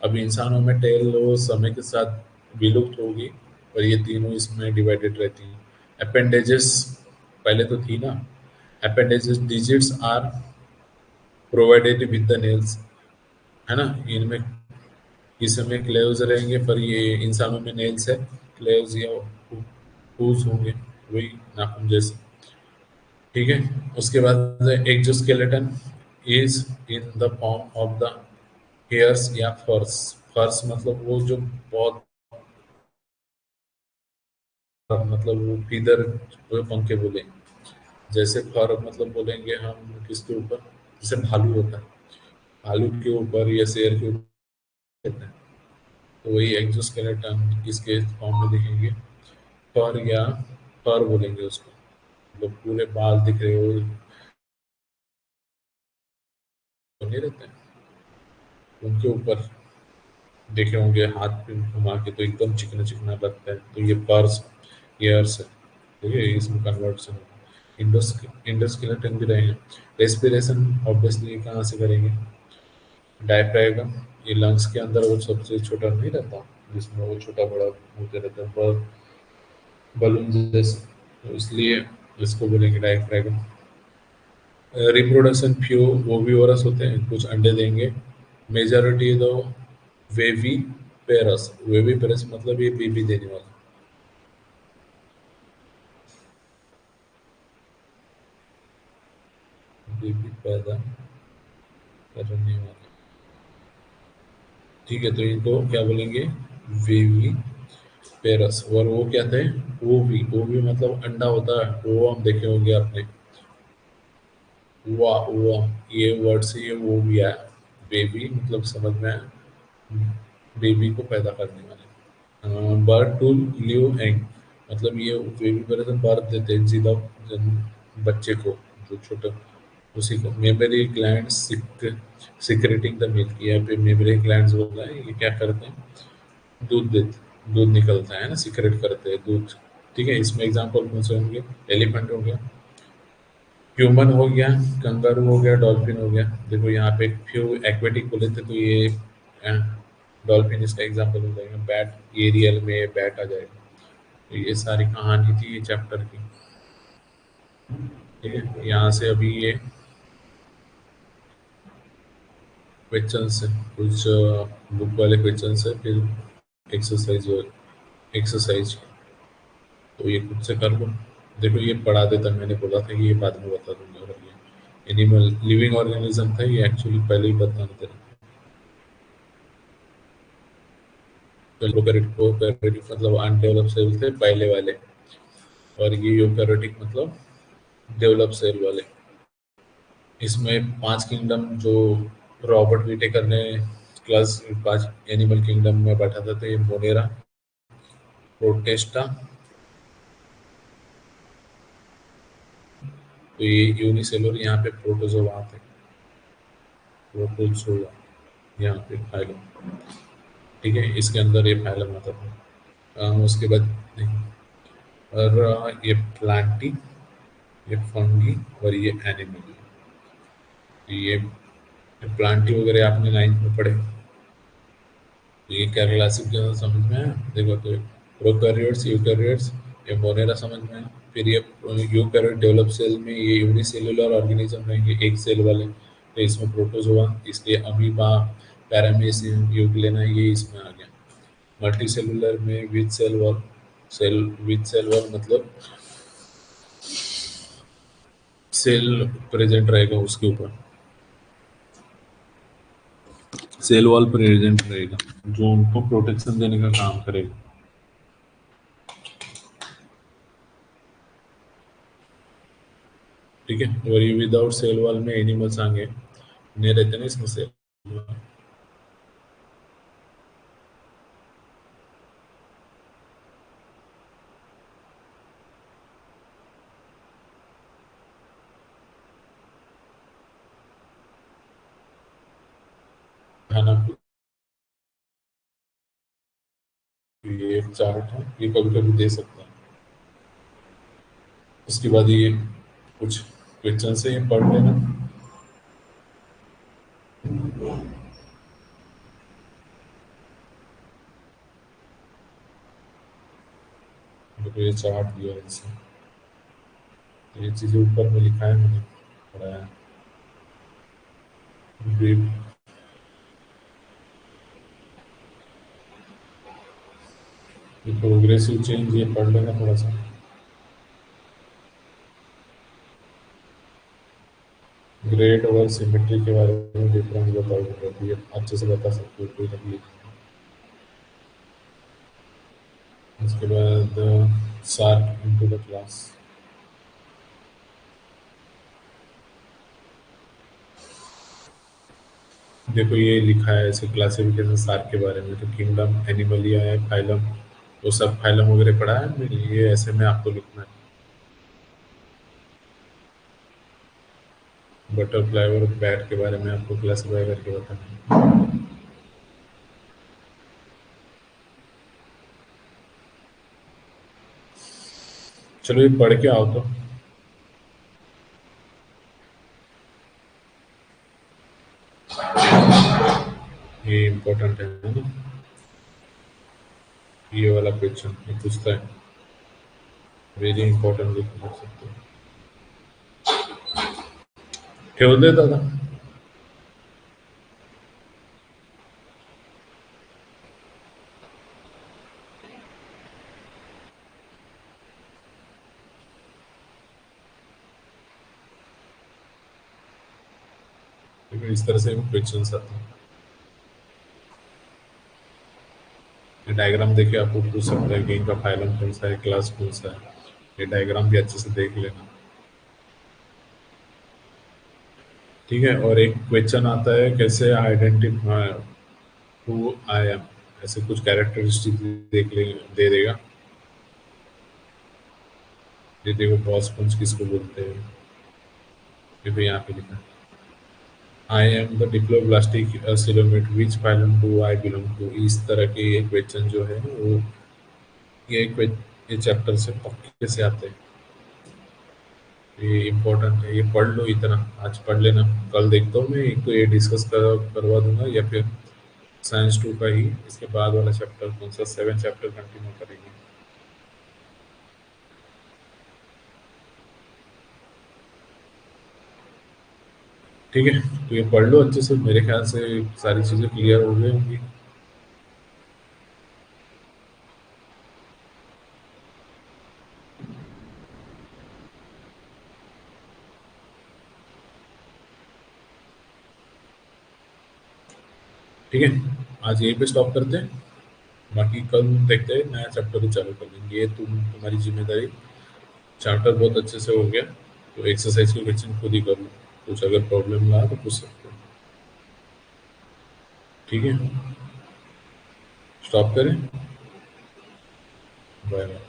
अब इंसानों में टेल वो समय के साथ विलुप्त होगी और ये तीनों इसमें डिवाइडेड रहती हैं। अपेंडेजेस पहले तो थी ना, appendages digits are provided with the nails, है ना, इनमें इसमें क्लेव्स रहेंगे, पर ये इंसानों में नेल्स है, क्लेव्स या हूज होंगे, वही नाखून जैसे। ठीक है, उसके बाद exoskeleton is in the form of the hairs या फर्स। फर्स मतलब वो जो बहुत, मतलब वो फीदर पंखे बोले, जैसे फर मतलब बोलेंगे हम किसके ऊपर, जैसे भालू होता है, भालू के ऊपर या शेर के ऊपर रहता है, तो वही एक्सोस्केलेटन इसके फॉर्म में दिखेंगे। फर या फर बोलेंगे उसको, मतलब पूरे बाल दिख रहे हो तो नहीं रहते हैं, उनके ऊपर देखे होंगे हाथ पे घुमा के तो एकदम चिकना चिकना लगता है, तो ये पर्स, ईयर्स है। ठीक है, इसमें कन्वर्ट्स इंडोस्केलेटन भी रहेंगे। रेस्पिरेशन ऑब्वियसली कहाँ से करेंगे? डायफ्रागम, ये लंग्स के अंदर वो सबसे छोटा नहीं रहता, जिसमें वो छोटा बड़ा होते रहता है बलून जैसे, तो इसलिए इसको बोलेंगे डायफ्रागम। रिप्रोडक्शन फ्यू ओविवोरस होते हैं, कुछ अंडे देंगे। मेजॉरिटी दो वेवी पेरस, वेवी पेरस मतलब ये बेबी देने वाला, बेबी पैदा करने वाला। ठीक है, तो इनको क्या बोलेंगे? वेवी पेरस। और वो क्या थे? ओवी, ओवी मतलब अंडा होता है, वो हम देखे होंगे आपने, हुआ हुआ, ये वर्ड से ये वो भी आया, बेबी मतलब समझ में आया, बेबी को पैदा करने वाले। बर्थ टू लिव एग मतलब ये बेबी पहले तो बर्थ देते हैं सीधा बच्चे को, जो छोटा, उसी को memory gland secreting the milk, यहाँ पे मेमोरी ग्लैंड्स बोल रहा है, ये क्या करते हैं? दूध देते, दूध निकलता है ना, सिक्रेट करते हैं दूध। ठीक है, इसमें एग्जांपल कौन से होंगे? एलिफेंट हो गया, ह्यूमन हो गया, कंगारू हो गया, डॉल्फिन हो गया। देखो यहाँ पे फ्यू एक्वेटिक बोले थे, तो ये डॉल्फिन इसका एग्जांपल हो जाएगा। बैट, ये रियल में बैट आ जाएगा। तो ये सारी कहानी थी ये चैप्टर की। ठीक है, यहाँ से अभी ये क्वेश्चंस है, कुछ बुक वाले क्वेश्चंस है, फिर एक्सरसाइज एक्सरसाइज, तो ये खुद से कर लो। देखो ये पढ़ा देता, मैंने बोला था कि ये बाद में बता दूंगा, और ये एनिमल लिविंग ऑर्गेनिज्म था, ये एक्चुअली पहले ही बताना था। तो प्रोकैरियोटिक मतलब अनडेवलप सेल थे पहले वाले, और ये यूकैरियोटिक मतलब डेवलप सेल वाले। इसमें 5 किंगडम जो रॉबर्ट विटेकर ने क्लास 5 एनिमल किंगडम में बैठा था, तो ये मोनेरा, प्रोटेस्टा, तो ये यूनिसेलुलर, यहाँ पे प्रोटोजोआ आते हैं, प्रोटोजोआ यहाँ पे फाइलम। ठीक है, इसके अंदर ये फाइलम आता था। उसके बाद नहीं, और ये प्लांटी, ये फंगी, और ये एनिमल। ये प्लांटी वगैरह आपने 9th में पढ़े, तो ये क्या क्लासिफिकेशन समझ में आया? देखो तो प्रोकैरियोट्स, यूकैरियोट्स, ये मोनेरा समझ में आया। फिर ये यूकैरियोट डेवलप सेल में ये यूनिसेलुलर ऑर्गेनिज्म रहेंगे, एक सेल वाले, तो इसमें प्रोटोजोआ, इसलिए अमीबा, पैरामीशियम, यूग्लेना, ये इसमें आ गया। मल्टी सेलुलर में with cell wall, cell with cell wall मतलब सेल प्रेजेंट रहेगा उसके ऊपर, सेल वॉल प्रेजेंट रहेगा, जो उनको प्रोटेक्शन देने का काम करेगा। ठीक है, और ये विदाउट सेल वॉल में एनिमल्स आएंगे, नहीं रहते ना इसमें सेल, खाना। ये एक चार्ट है, ये कभी कभी दे सकता है। उसके बाद ये कुछ क्वेश्चन से ये पढ़ लेना। देखो ये चार्ट दिया है इसमें, तो ये चीजें ऊपर में लिखा है, मैंने पढ़ा है। ब्रीफ, ये प्रोग्रेसिव चेंज, ये पढ़ लेना थोड़ा सा। ग्रेड और सिमेट्री के बारे में डिफरेंस बताओ, ये अच्छे से बता सकते हो कोई नहीं। उसके बाद सार्क इनटू द क्लास। देखो ये लिखा है ऐसे क्लासिफिकेशन सार्क के बारे में, तो किंगडम, एनिमलिया है, फाइलम, वो सब फाइलम वगैरह पढ़ा है मैंने, ये ऐसे में आपको लिखना है। बटरफ्लाई और बैट के बारे में आपको क्लासिफाई करके बताना है। चलो ये पढ़ के आओ तो, ये इम्पोर्टेंट है ना, ये वाला क्वेश्चन ये पूछता है, वेरी इंपॉर्टेंट लिख सकते हो। ठेव दे दादा। देखो इस तरह से क्वेश्चन आते हैं। ये डायग्राम देखे आपको पूछ सकता है कि इनका फाइलम कौन सा है, क्लास कौन सा है, ये डायग्राम भी अच्छे से देख लेना। ठीक है, और एक क्वेश्चन आता है कैसे आइडेंटिफाई हु आई एम, ऐसे कुछ कैरेक्टरिस्टिक देख ले, दे देगा। ये देखो बॉस पंच किसको बोलते हैं, ये भी यहाँ पे लिखा है। I am the diploblastic coelomate, which phylum do I belong to, इस तरह के ये क्वेश्चन जो है वो ये चैप्टर से पक्के से आते हैं। ये इम्पोर्टेंट है, ये पढ़ लो, इतना आज पढ़ लेना। कल देखता हूँ मैं, एक तो ये डिस्कस करवा दूंगा, या फिर साइंस 2 का ही इसके बाद वाला चैप्टर कौन सा, 7 चैप्टर कंटिन्यू करेंगे। ठीक है, तो ये पढ़ लो अच्छे से, मेरे ख्याल से सारी चीज़ें क्लियर हो गई होंगी। ठीक है, आज यहीं पे स्टॉप करते हैं, बाकी कल देखते हैं नया चैप्टर भी चालू कर देंगे। ये तुम्हारी जिम्मेदारी। चैप्टर बहुत अच्छे से हो गया, तो एक्सरसाइज के क्वेश्चन खुद ही कर लो। कुछ अगर प्रॉब्लम ना तो पूछ सकते हो। ठीक है, स्टॉप करें। Bye bye.